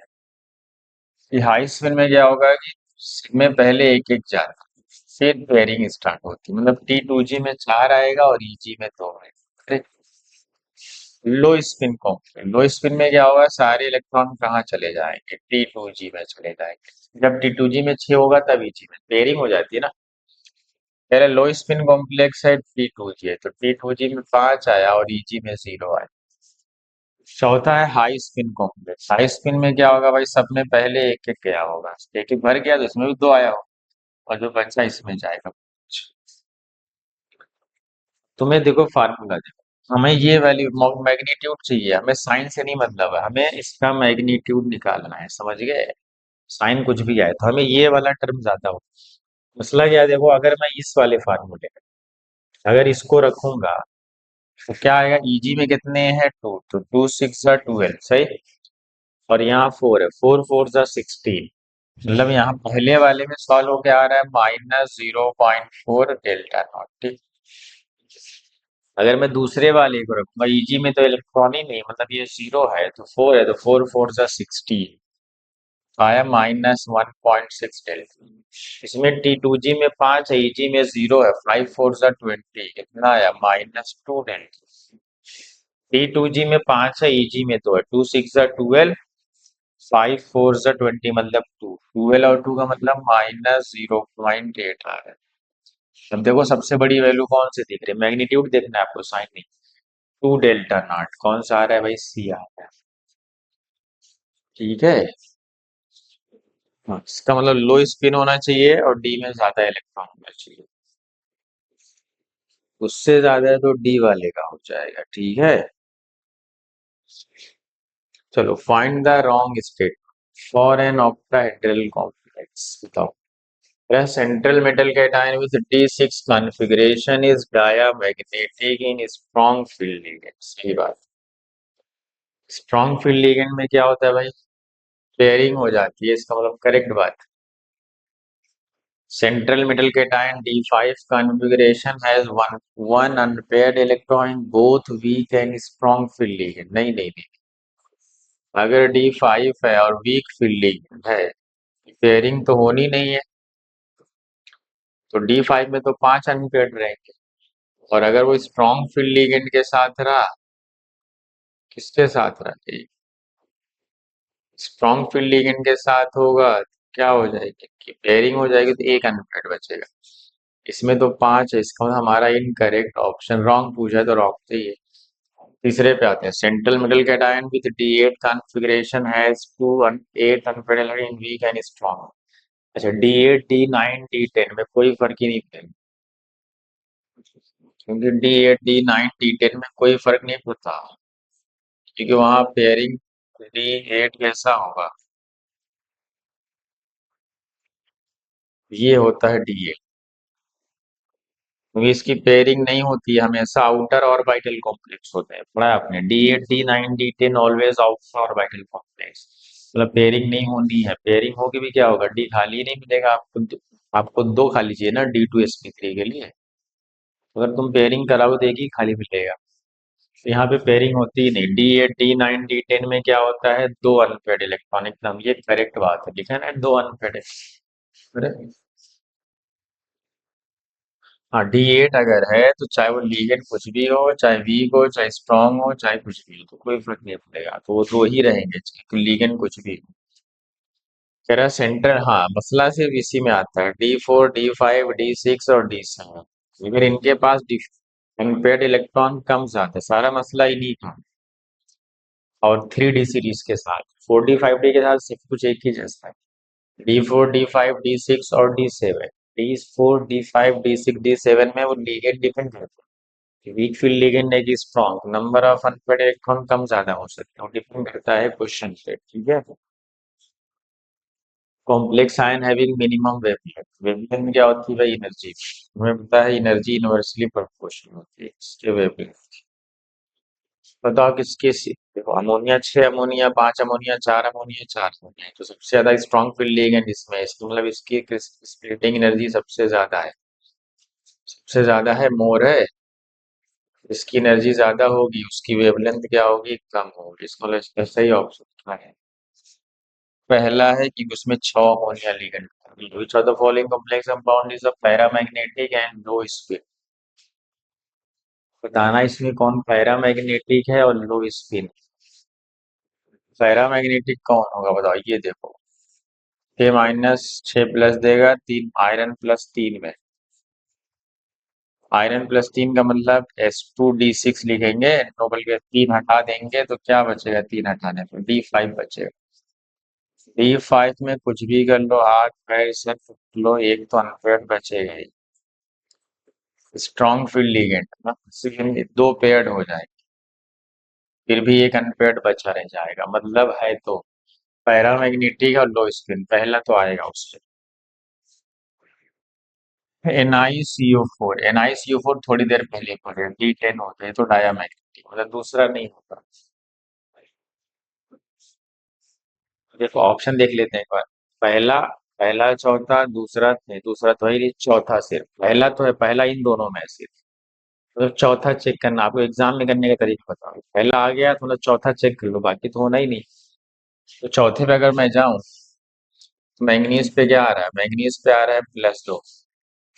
कि हाई स्पिन में क्या होगा कि में पहले एक एक जाता है, फिर पेयरिंग स्टार्ट होती है। मतलब T2G में 4 आएगा और EG में 2 आएगा। लो स्पिन कॉम्प्लेक्स, लो स्पिन में क्या होगा? सारे इलेक्ट्रॉन कहाँ चले जाएंगे? T2G में चले जाएंगे। जब T2G में 6 होगा तब EG में पेयरिंग हो जाती है ना। पहले लो स्पिन कॉम्प्लेक्स है T2G है, तो T2G में 5 आया और EG में 0 आया। चौथा है high spin complex. High spin में क्या होगा भाई? सब में पहले एक एक गया होगा, एक एक भर गया तो इसमें भी 2 आया होगा, और जो बचा इसमें जाएगा। तुम्हें देखो फार्मूला देखो, हमें ये वैल्यू मैग्नीट्यूड चाहिए, हमें साइन से नहीं मतलब है, हमें इसका मैग्नीट्यूड निकालना है, समझ गए। साइन कुछ भी आए तो हमें ये वाला टर्म ज्यादा हो। मसला क्या है, देखो अगर मैं इस वाले फार्मूले में अगर इसको रखूंगा तो क्या आएगा, ईजी में कितने हैं, टू, तो टू सिक्स जा 12 सही, और यहाँ फोर है, फोर फोर जा 16, मतलब यहाँ पहले वाले में सॉल्व होके आ रहा है -0.4 डेल्टा नॉट, ठीक। अगर मैं दूसरे वाले को रखूंगा, ईजी में तो इलेक्ट्रॉन ही नहीं, मतलब ये जीरो है तो फोर है, तो फोर फोर जा 16, तो आया -1.6 डेल्टा। इसमें टी टू जी में 5 है, ईजी में जीरो है, फाइव फोर जा 20, कितना आया -2 डेल्टा। टी टू जी में 5 है, ईजी में तो है, टू सिक्स जा 12, फाइव फोर जा 20, मतलब टू, 12 और टू का मतलब -0.8 आ रहा है। अब देखो सबसे बड़ी वैल्यू कौन सी दिख रही है, मैग्नीट्यूड देखना है आपको, साइन नहीं। टू डेल्टा नॉट कौन सा आ रहा है भाई, सी आ रहा है, ठीक है। हाँ, इसका मतलब लो स्पिन होना चाहिए और डी में ज्यादा इलेक्ट्रॉन होना चाहिए, उससे ज्यादा है तो डी वाले का हो जाएगा, ठीक है। चलो, find the wrong state for an octahedral complex, बताओ। Central metal cation with D6 configuration is diamagnetic in strong field ligand, सही बात। स्ट्रॉन्ग फील्ड लिगेंड में क्या होता है भाई, पेयरिंग हो जाती है, इसका मतलब करेक्ट बात। Central metal cation D5 configuration has one unpaired electron in both weak and strong field ligand, नहीं नहीं नहीं, अगर D5 है और वीक फील्ड ligand है, पेयरिंग तो होनी नहीं है, तो D5 में तो 5 अनपेयर्ड रहेंगे, और अगर वो स्ट्रॉन्ग फील्ड ligand के साथ रहा, किसके साथ रहा, स्ट्रॉन्ग फील्ड ligand के साथ होगा तो क्या हो जाएगी कि पेयरिंग हो जाएगी, तो एक अनपेयर्ड बचेगा। इसमें तो 5 है, इसका मतलब हमारा इनकरेक्ट ऑप्शन, रॉन्ग पूछा है तो रॉन्ग चाहिए। तीसरे पे आते हैं, central middle cation with D8 configuration has two 8 unpaired in weak and strong. अच्छा, D8 D9 D10 में कोई फर्क ही नहीं पड़ेगा, क्योंकि D8 D9 D10 में कोई फर्क नहीं पड़ता, क्योंकि वहां पेयरिंग D8 कैसा होगा, ये होता है D8, क्योंकि इसकी पेयरिंग नहीं होती है, हमेशा आउटर ऑर्बिटल कॉम्प्लेक्स होते हैं, पढ़ा है आपने, D8 D9 D10 always outer orbital complex, मतलब पेयरिंग नहीं होनी है, पेयरिंग होगी भी क्या होगा, डी खाली नहीं मिलेगा आपको, आपको दो खाली चाहिए ना D2sp3 के लिए, अगर तुम पेयरिंग कराओ तो एक ही खाली मिलेगा, तो यहाँ पे पेयरिंग होती ही नहीं। D8 D9 D10 में क्या होता है, दो अनपेड इलेक्ट्रॉनिक नंबर, ये करेक्ट बात है, लिखा है ना, दो अनपेड है। हाँ, D8 अगर है तो चाहे वो लीगेंड कुछ भी हो, चाहे वीक हो, चाहे स्ट्रांग हो, चाहे कुछ भी हो, तो कोई फर्क नहीं पड़ेगा, तो वो दो ही रहेंगे, चाहे तो लीगेंड कुछ भी हो। कह रहा सेंटर, हाँ, मसला सिर्फ इसी में आता है, D4 D5 D6 और D7, अगर इनके पास अनपेयर्ड इलेक्ट्रॉन कम जाते, सारा मसला इन्हीं का। और 3D सीरीज के साथ, 4D 5D के साथ सब कुछ एक ही जैसा है, D4 D5 D6 और D7, D4 D5 D6 D7 में वो लीगेंड डिपेंड करते हैं, वीक फील्ड लिगेंड है कि strong, number of unpaired electron कम ज्यादा हो सकते हैं, डिपेंड करता है क्वेश्चन पे, ठीक है। Complex ion having minimum wavelength, wavelength क्या होती है भाई, एनर्जी, हमें पता है एनर्जी इनवर्सली प्रोपोर्शनल होती है इसके वेवलेंथ। बताओ किसके देखो, ammonia 6 ammonia 5 ammonia 4 ammonia 4 ammonia, तो सबसे ज्यादा स्ट्रॉन्ग फील्ड लिगेंड इसमें, इसका मतलब इसकी स्प्लिटिंग एनर्जी सबसे ज्यादा है, सबसे ज्यादा है, मोर है, इसकी एनर्जी ज्यादा होगी, उसकी वेवलेंथ क्या होगी, कम होगी, इसका मतलब इसका सही ऑप्शन क्या है, पहला है कि उसमें 6 ammonia ligand, which of the following complex compound is a paramagnetic and low spin, बताना इसमें कौन पैरामैग्नेटिक है और लो स्पिन। पैरामैग्नेटिक कौन होगा बताओ, ये देखो, 6 - 6 प्लस देगा 3, आयरन +3 में, आयरन +3 का मतलब S2D6 लिखेंगे, नोबल के 3 हटा देंगे तो क्या बचेगा, 3 हटाने पर D5 बचेगा, D5 में कुछ भी कर लो, हाथ पैर सर फूट लो, एक तो अनपेयर्ड बचेगा ही, स्ट्रॉन्ग फील्ड लिगेंड ना, इसलिए दो पेयर्ड हो जाए, फिर भी एक अनपेयर्ड बचा रह जाएगा, मतलब है तो पैरामैग्नेटिक और लो स्पिन पहला तो आएगा उससे। NiCO4 थोड़ी देर पहले पढ़े, D10 होते हैं तो डायामैग्नेटिक, मतलब दूसरा नहीं होता। देखो ऑप्शन देख लेते हैं एक बार। पहला, पहला चौथा दूसरा नहीं, दूसरा तो है नहीं, चौथा सिर्फ पहला तो है, पहला इन दोनों में है सिर्फ। तो चौथा चेक करना, आपको एग्जाम में करने का तरीका बताओ, पहला आ गया तो मतलब चौथा चेक कर लो, बाकी तो होना ही नहीं। तो चौथे पे अगर मैं जाऊं, तो मैंगनीज पे क्या आ रहा है, मैंगनीज पे आ रहा है +2।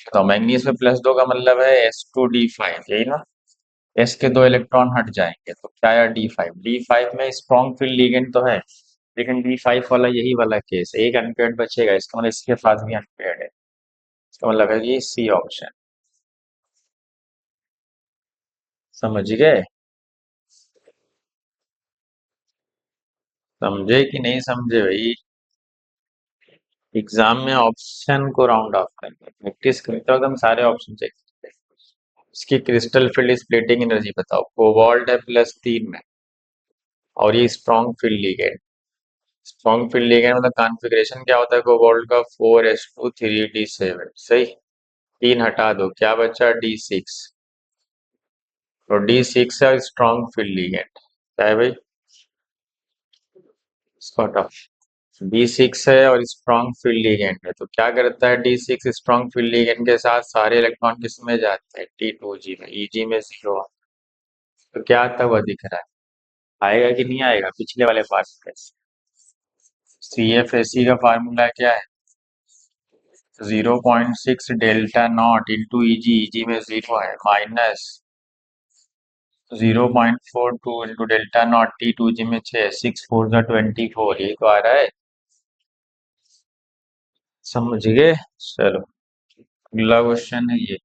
तो मैंगनीज पे +2 का मतलब है S2D5, यही ना। एस के दो इलेक्ट्रॉन हट जाएंगे तो क्या है, D5। D5 में स्ट्रॉन्ग फील्ड लिगेंड तो है, लेकिन D5 वाला यही वाला केस है, एक अनपेयर्ड बचेगा, इसका मतलब इसके पास भी अनपेयर्ड है। इसका मतलब है कि सी ऑप्शन। समझ गए? समझे कि नहीं समझे भाई? एग्जाम में ऑप्शन को राउंड ऑफ करके प्रैक्टिस करते हो, एकदम सारे ऑप्शन चेक करते हैं। इसकी क्रिस्टल फील्ड स्प्लिटिंग एनर्जी बताओ, कोबाल्ट है +3 में, और ये strong field ligand. Strong field ligand मतलब कॉन्फ़िगरेशन क्या होता है कोबाल्ट का, 4s2 3d7, सही। तीन हटा दो, क्या बचा, D6। तो D6 है स्ट्रॉन्ग फील्ड लिगेंड, क्या है भाई, इसको हटाओ। D6 है और स्ट्रॉन्ग फील्ड लिगेंड है, तो क्या करता है D6 स्ट्रॉन्ग फील्ड लिगेंड के साथ, सारे इलेक्ट्रॉन किस में जाते हैं, T2G में, Eg में 0। तो क्या आता हुआ दिख रहा है, आएगा कि नहीं आएगा पिछले वाले पार्ट में। CFSE का फार्मूला क्या है, 0.6 delta not into Eg, Eg में 0 है, minus 0.42 into delta not, T2G में 6, 6 4 24, ये तो आ रहा है। समझ गए? चलो अगला क्वेश्चन है ये,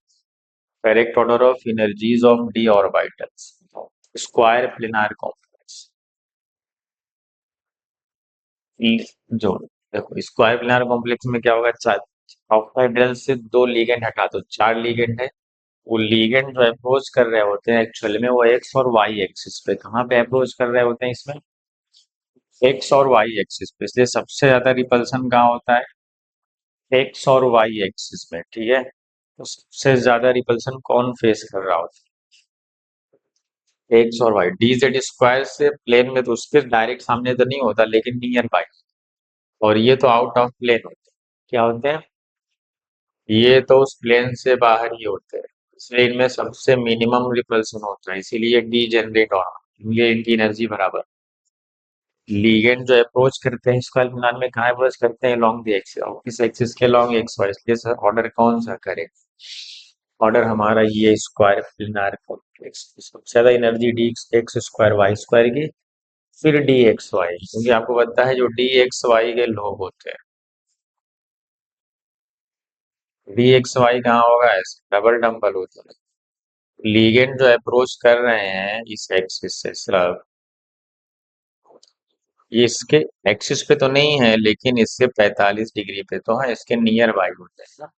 correct order of energies of D orbitals, square planar complex. जोड़, देखो स्क्वायर प्लेनार कॉम्प्लेक्स में क्या होगा, चार ऑक्टाहेड्रल से दो लीगेंड हटा दो, चार लीगेंड है। वो लीगेंड जो अप्रोच कर रहे होते हैं एक्चुअल में, वो एक्स और वाई एक्सिस पे, कहाँ पे अप्रोच कर रहे होते हैं इसमें, एक्स और वाई एक्सिस पे, इसलिए सबसे ज्यादा रिपल्सन कहाँ होता है, एक्स और वाई एक्सिस में, ठीक है। तो सबसे ज्यादा रिपल्सन कौन फेस कर रहा होता है, एक्स और वाई। DZ² से प्लेन में तो उसके डायरेक्ट सामने तो नहीं होता, लेकिन नियर बाई, और ये तो आउट ऑफ प्लेन होते हैं, क्या होते हैं, ये तो उस प्लेन से बाहर ही होते हैं, इसलिए इनमें सबसे मिनिमम रिपल्सन होता है, इसीलिए डी जनरेट हो रहा है, ये इनकी एनर्जी बराबर। लीगेंड जो अप्रोच करते हैं स्क्वायर प्लेनार में, कहाँ अप्रोच करते हैं, लॉन्ग दी एक्सिस, किस एक्सिस के लॉन्ग, एक्स वाई, इसलिए सर ऑर्डर कौन सा करें, ऑर्डर हमारा ये स्क्वायर प्लेनार कॉम्प्लेक्स, सबसे ज्यादा एनर्जी D(x²y²) की, फिर DXY, क्योंकि आपको पता है जो DXY के लोग होते हैं, DXY कहाँ होगा, ऐसे डबल डम्बल होता है। लीगेंड जो अप्रोच कर रहे हैं इस एक्सिस से सब, ये इसके एक्सिस पे तो नहीं है, लेकिन इससे 45 डिग्री पे तो है, इसके नियर बाई होते हैं ना।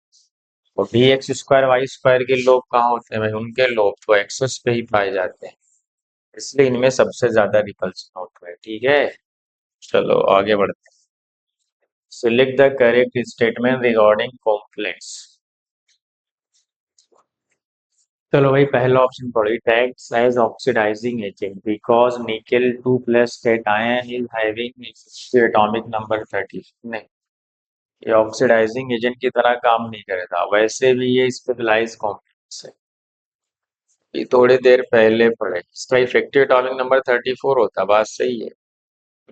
और DX²Y² के लोग कहाँ होते हैं भाई, उनके लोग तो एक्सिस पे ही पाए जाते हैं, इसलिए इनमें सबसे ज्यादा रिपल्सन होता है, ठीक है। चलो आगे बढ़ते हैं, select the correct statement regarding complex. चलो भाई पहला ऑप्शन पढ़ो, it acts as oxidizing agent because nickel 2+ cation is having atomic number 30, नहीं, ये ऑक्सीडाइजिंग एजेंट की तरह काम नहीं करेगा, वैसे भी ये स्पेशलाइज कॉम्प्लेक्स है, ये थोड़ी देर पहले पढ़े, इसका इफेक्टिव एटॉमिक नंबर 34 होता, बात सही है,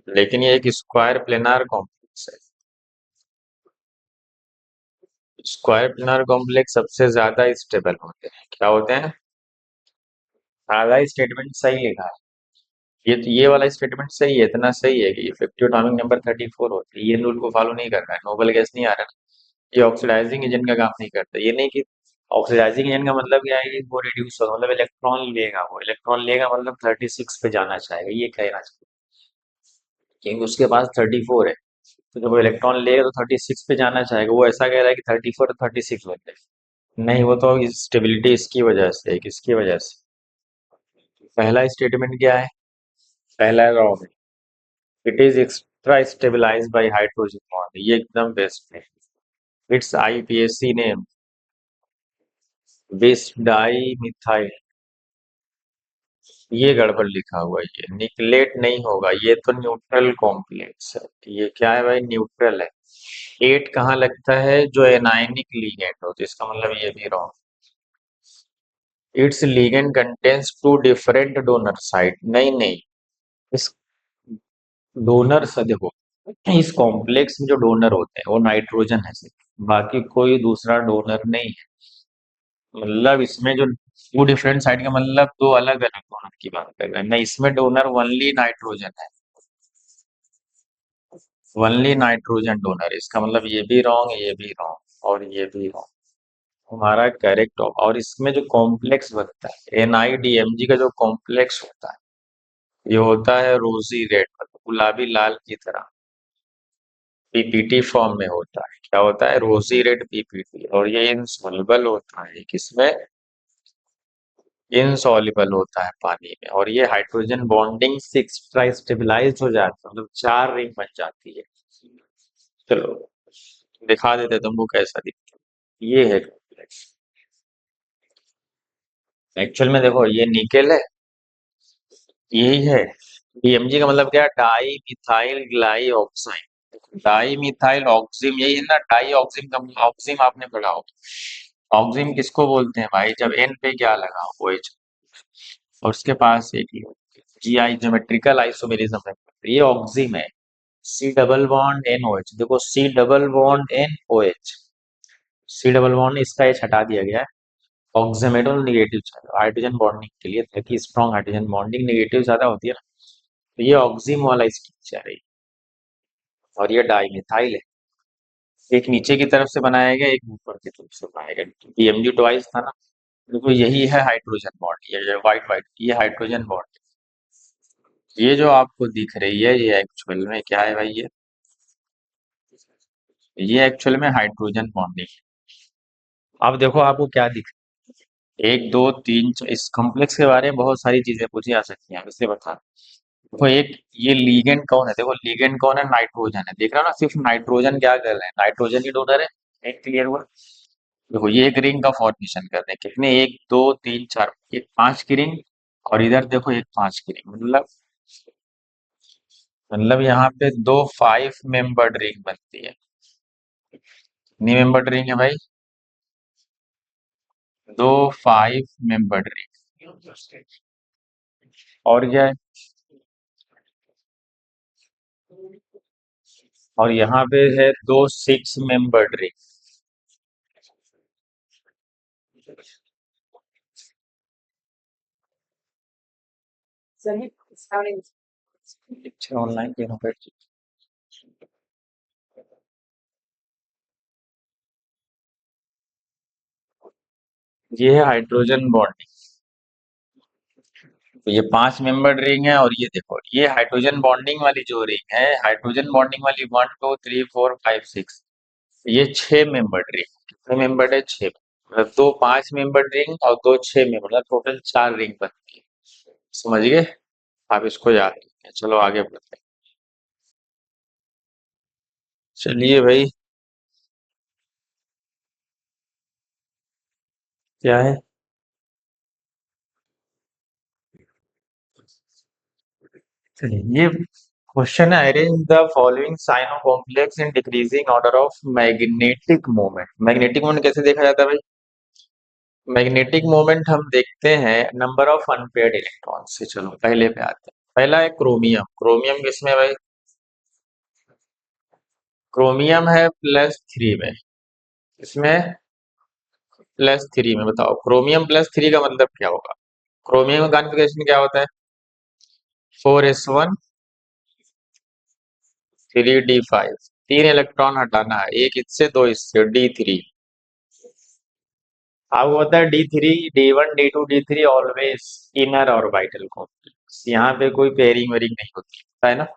लेकिन ये एक स्क्वायर प्लेनार कॉम्प्लेक्स है। स्क्वायर प्लेनार कॉम्प्लेक्स सबसे ज्यादा स्टेबल होते हैं, क्या होते हैं, आधा स्टेटमेंट सही लिखा है, ये वाला स्टेटमेंट सही है, इतना सही है कि इफेक्टिव एटॉमिक नंबर 34 होती है, ये रूल को फॉलो नहीं करना है, नोबल गैस नहीं आ रहा ना, ये ऑक्सीडाइजिंग एजेंट का काम नहीं करता, ये नहीं कि ऑक्सीडाइजिंग एजेंट का मतलब क्या है कि वो रिड्यूस होगा, मतलब इलेक्ट्रॉन लेगा, वो इलेक्ट्रॉन लेगा मतलब 36 पे जाना चाहेगा, ये कहना चाहिए, क्योंकि उसके पास 34 है, तो जब वो इलेक्ट्रॉन लेगा तो 36 पे जाना चाहेगा, वो ऐसा कह रहा है कि 34 और 36 बन जाए, नहीं, वो तो स्टेबिलिटी इसकी वजह से है, किसकी वजह से? पहला स्टेटमेंट क्या है? पहला रॉन्ग है। It is extra stabilized by hydrogen bond, ये एकदम बेस्ट है। Its IUPAC name bis di methyl. ये गड़बड़ लिखा हुआ है, ये निकलेट नहीं होगा, ये तो न्यूट्रल कॉम्प्लेक्स है। ये क्या है भाई? न्यूट्रल है। एट कहाँ लगता है? जो एनायनिक लिगेंड हो, तो इसका मतलब ये भी wrong. It's ligand contains two different donor site, नहीं नहीं। इस डोनर से देखो, इस कॉम्प्लेक्स में जो डोनर होते हैं वो नाइट्रोजन है सिर्फ, बाकी कोई दूसरा डोनर नहीं है। मतलब इसमें जो टू डिफरेंट साइड का मतलब दो अलग अलग डोनर की बात कर रहे हैं ना, इसमें डोनर ओनली नाइट्रोजन है। ओनली नाइट्रोजन डोनर, इसका मतलब ये भी रॉन्ग, ये भी रॉन्ग और ये भी रॉन्ग। हमारा करेक्ट होगा। और इसमें जो कॉम्प्लेक्स बनता है एनआईडीएमजी का, जो कॉम्प्लेक्स होता है ये होता है रोजी रेड, मतलब गुलाबी लाल की तरह, पीपीटी फॉर्म में होता है। क्या होता है? रोजी रेड पीपीटी। और ये इनसॉल्युबल होता है, किसमें? इनसॉल्युबल होता है पानी में। और ये हाइड्रोजन बॉन्डिंग से एक्स्ट्रा स्टेबलाइज हो जाता है, मतलब चार रिंग बन जाती है। चलो दिखा देते तुमको कैसा दिखता है। ये है कॉम्प्लेक्स। एक्चुअल में देखो, ये निकेल है, यही है। डीएमजी का मतलब क्या? डाई मिथाइल ग्लाई ऑक्साइड। डाई मिथाइल ऑक्सिम, यही है ना डाई ऑक्सिम का? ऑक्सिम आपने पढ़ा हो। ऑक्सिम किसको बोलते हैं भाई? जब एन पे क्या लगा हो, OH, और उसके पास एक जीआई ज्योमेट्रिकल आइसोमेरिज्म है, ये ऑक्सिम है। C double bond N O H, देखो C double bond N O H, C double bond इसका एच हटा दिया गया है। ऑक्सीमेटल नेगेटिव चाहिए हाइड्रोजन बॉन्डिंग के लिए, ताकि स्ट्रॉन्ग हाइड्रोजन बॉन्डिंग नेगेटिव ज्यादा होती है ना, तो ये ऑक्सिम वाला स्ट्रक्चर है। और ये डाइमिथाइल है। एक नीचे की तरफ से बनाया गया, एक ऊपर की तरफ से बनाया गया। डीएमजी ट्वाइस था ना, देखो यही है हाइड्रोजन बॉन्ड, ये व्हाइट व्हाइट, ये हाइड्रोजन बॉन्ड। ये जो आपको दिख रही है, ये एक्चुअल में क्या है भाई? ये एक्चुअल में हाइड्रोजन बॉन्डिंग। अब देखो आपको क्या दिख, एक दो तीन इस कॉम्प्लेक्स के बारे में बहुत सारी चीजें पूछी जा सकती हैं, इससे बता। देखो एक, ये लीगेंड कौन है? देखो लीगेंड कौन है? नाइट्रोजन है। देख रहे हो ना, सिर्फ नाइट्रोजन क्या कर रहे हैं? नाइट्रोजन ही डोनर है। एक क्लियर हुआ? देखो ये एक रिंग का फॉर्मेशन कर रहे हैं, कितने? एक दो तीन चार, एक पांच की रिंग। और इधर देखो एक पांच की रिंग, मतलब यहाँ पे दो फाइव मेंबर्ड रिंग बनती है। कितनी मेंबर्ड रिंग है भाई? दो फाइव मेंबर्ड रिंग। और क्या है? और यहाँ पे है दो सिक्स मेंबर्ड रिंग। अच्छा ऑनलाइन देना पड़ेगा। ये है हाइड्रोजन बॉन्डिंग। तो ये पांच मेंबर्ड रिंग है, और ये देखो ये हाइड्रोजन बॉन्डिंग वाली जो रिंग है, हाइड्रोजन बॉन्डिंग वाली, one two three four five six, ये छह मेंबर्ड रिंग। कितने मेंबर्ड है? छह। मतलब दो पांच मेंबर्ड रिंग और दो छह मेंबर, मतलब टोटल चार रिंग बनती है। समझ गए? आप इसको याद रखें। चलो आगे बढ़ते हैं। चलिए भाई। क्या है? चलिए ये क्वेश्चन है, arrange the following cyano complex in decreasing order of magnetic moment. Magnetic moment कैसे देखा जाता है भाई? मैग्नेटिक मोमेंट हम देखते हैं नंबर ऑफ अनपेयर्ड इलेक्ट्रॉन से। चलो पहले पे आते हैं। पहला है क्रोमियम। क्रोमियम किसमें है भाई? क्रोमियम है +3 में। इसमें +3 में, बताओ क्रोमियम +3 का मतलब क्या होगा? क्रोमियम का कॉन्फ़िगरेशन क्या होता है? 4s1 3d5। तीन इलेक्ट्रॉन हटाना है, एक इससे दो इससे, D3। अब होता है D3 D1 D2 D3 always inner orbital complex, यहाँ पे कोई पेयरिंग वेरिंग नहीं होती, पता है ना।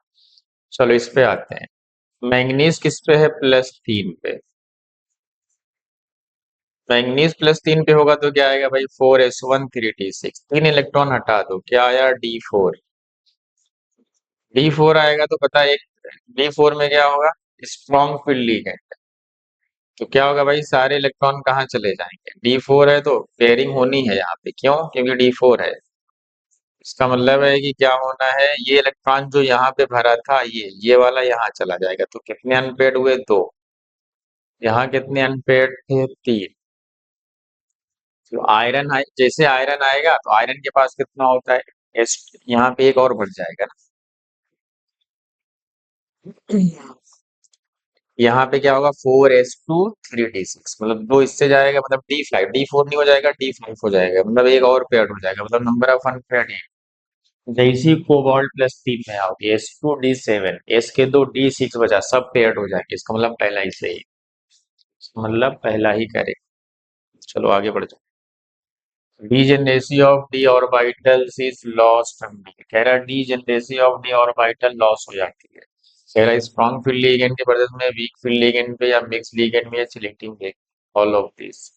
चलो इस पे आते हैं। मैंगनीज किस पे है? +3 पे। मैंगनीज +3 पे होगा तो क्या आएगा भाई, 4s1 3d6, 3 इलेक्ट्रॉन हटा दो, क्या आया, D4। D4 आएगा तो पता है, एक D4 में क्या होगा, स्ट्रॉन्ग फील्ड लिगेंड। तो क्या होगा भाई, सारे इलेक्ट्रॉन कहाँ चले जाएंगे, D4 है तो पेयरिंग होनी है यहाँ पे, क्यों, क्योंकि D4 है। इसका मतलब है कि क्या होना है, ये इलेक्ट्रॉन जो यहाँ पे भरा था, ये वाला यहाँ चला जाएगा, तो कितने अनपेड हुए, 2। यहाँ कितने अनपेड थे, 3। तो आयरन जैसे आयरन आएगा तो आयरन के पास कितना होता है, एस, यहाँ पे एक और बढ़ जाएगा ना। यहाँ पे क्या होगा, 4s2 3d6, मतलब दो इससे जाएगा, मतलब D4 नहीं हो जाएगा, D5 हो जाएगा, मतलब एक और पेयर हो जाएगा, मतलब नंबर ऑफ अनपेड है। जैसे ही कोबाल्ट +3 में आओगे, S2 D7, एस के दो, D6 बचा, सब पेयर्ड हो जाएंगे, इसका मतलब पहला ही सही, मतलब पहला ही करेक्ट। चलो आगे बढ़ जाओ। Degeneracy of D orbitals is lost, कह रहा degeneracy of D orbital loss हो जाती है, कह रहा स्ट्रॉन्ग फील्ड लिगेंड के प्रेजेंस में, वीक फील्ड लिगेंड पे, या मिक्स लिगेंड में, या selecting ligand, all of this.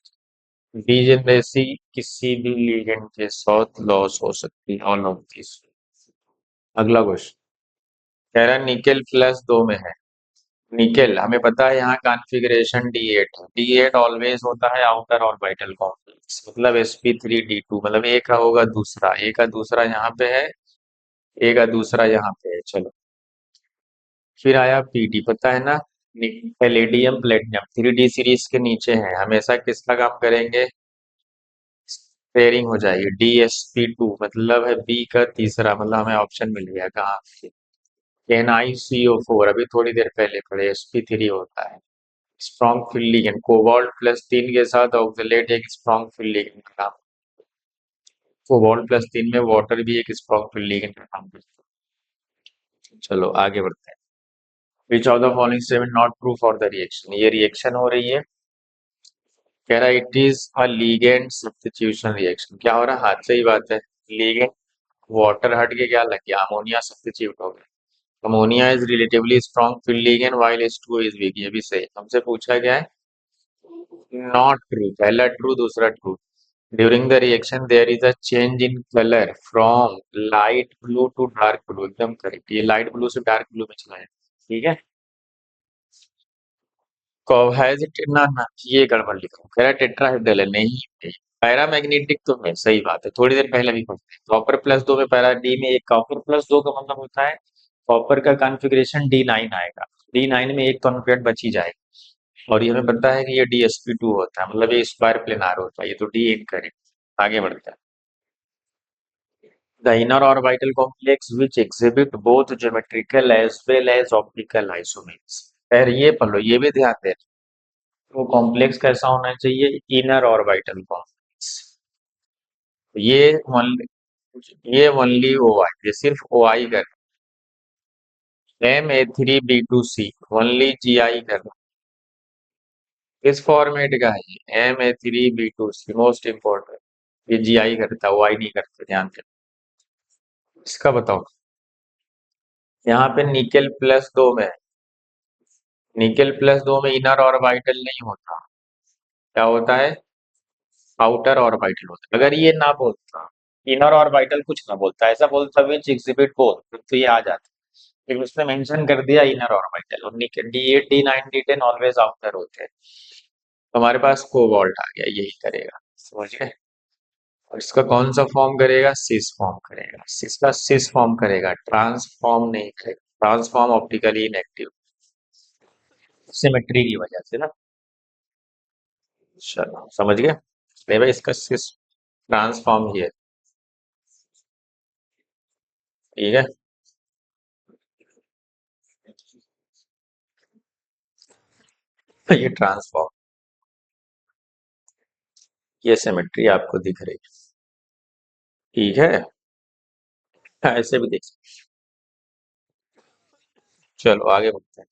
Degeneracy किसी भी लिगेंड के साथ लॉस हो सकती है, ऑल ऑफ दिस। अगला क्वेश्चन, कह रहा निकेल +2 में है। निकेल हमें पता है यहाँ कॉन्फ़िगरेशन D8 है, D8 ऑलवेज होता है आउटर ऑर्बिटल कॉम्प्लेक्स, मतलब sp3d2, मतलब ए का होगा दूसरा, ए का दूसरा यहाँ पे है, ए का दूसरा यहाँ पे है। चलो फिर आया Pd, पता है ना, पैलेडियम प्लेटिनम 3D सीरीज के नीचे है, हमेशा किसका काम करेंगे, पेयरिंग हो जाएगी, DsP2, मतलब है बी का तीसरा, मतलब हमें ऑप्शन मिल गया कहाँ पे, NiCO4, अभी थोड़ी देर पहले पढ़े, sp3 होता है। स्ट्रॉन्ग फील्ड लिगेंड, कोबाल्ट +3 के साथ ऑक्सलेट एक स्ट्रॉन्ग फील्ड लिगेंड का काम, कोबाल्ट +3 में वाटर भी एक स्ट्रॉन्ग फील्ड लिगेंड का काम करता है। चलो आगे बढ़ते हैं। Which of the following statement not true for the reaction, ये रिएक्शन हो रही है, कह रहा it is a ligand substitution reaction, क्या हो रहा है, हाथ से ही बात है, लीगेंड वाटर हट के क्या लग गया, अमोनिया सब्स्टिट्यूट हो गया, ammonia is relatively strong field ligand while H2 is weak, ये भी सही, हमसे पूछा गया है, नॉट ट्रू, पहला ट्रू दूसरा true. During the reaction there is a change in colour from light blue to dark blue, एकदम करेक्ट, ये लाइट ब्लू से डार्क ब्लू में चला है, ठीक है। हैज ना ना, ये गड़बड़ लिखा हूँ, कह रहा टेट्राहेड्रल है, नहीं, पैरामैग्नेटिक तो है, सही बात है, थोड़ी देर पहले भी पढ़ते हैं, कॉपर +2 में, पैरा डी में, एक कॉपर +2 का मतलब होता है कॉपर का कॉन्फ़िगरेशन D9 आएगा, D9 में एक कॉन्फिगरेट बची जाएगा, और ये हमें पता है कि ये DsP2 होता है, मतलब ये स्क्वायर प्लेनार होता है, ये तो D करेक्ट। आगे बढ़ता है। The inner orbital complex which exhibit both geometrical as well as optical isomers, खैर ये पढ़ लो, ये भी ध्यान दे, वो कॉम्प्लेक्स कैसा होना चाहिए, इनर ऑर्बिटल कॉम्प्लेक्स, ये ओनली, ये ओनली ओ आई, ये सिर्फ ओ आई कर, Ma3B2C ओनली जी आई कर, इस फॉर्मेट का है ये, Ma3B2C मोस्ट इंपॉर्टेंट, ये जी आई करता, ओ आई नहीं करता, ध्यान दे। इसका बताओ, यहाँ पे निकेल +2 में है, निकेल +2 में इनर ऑर्बिटल नहीं होता, क्या होता है, आउटर ऑर्बिटल होता है, अगर ये ना बोलता, इनर ऑर्बिटल कुछ ना बोलता, ऐसा बोलता विच एग्जिबिट बोथ, तो ये आ जाता, लेकिन उसने मेंशन कर दिया इनर ऑर्बिटल, और D8 D9 D10 always outer होते हैं, तो हमारे पास कोबाल्ट आ गया, यही करेगा, समझ गए। और इसका कौन सा फॉर्म करेगा, सिस फॉर्म करेगा, इसका सिस फॉर्म करेगा, ट्रांसफॉर्म नहीं करेगा, ट्रांसफॉर्म ऑप्टिकली इनएक्टिव, सिमेट्री की वजह से ना। चलो समझ गए, नहीं भाई, इसका सिस ट्रांसफॉर्म ही है, ठीक है। ये ट्रांसफॉर्म, ये सिमेट्री आपको दिख रही है, ठीक है, ऐसे भी देख सकते, चलो आगे बढ़ते हैं।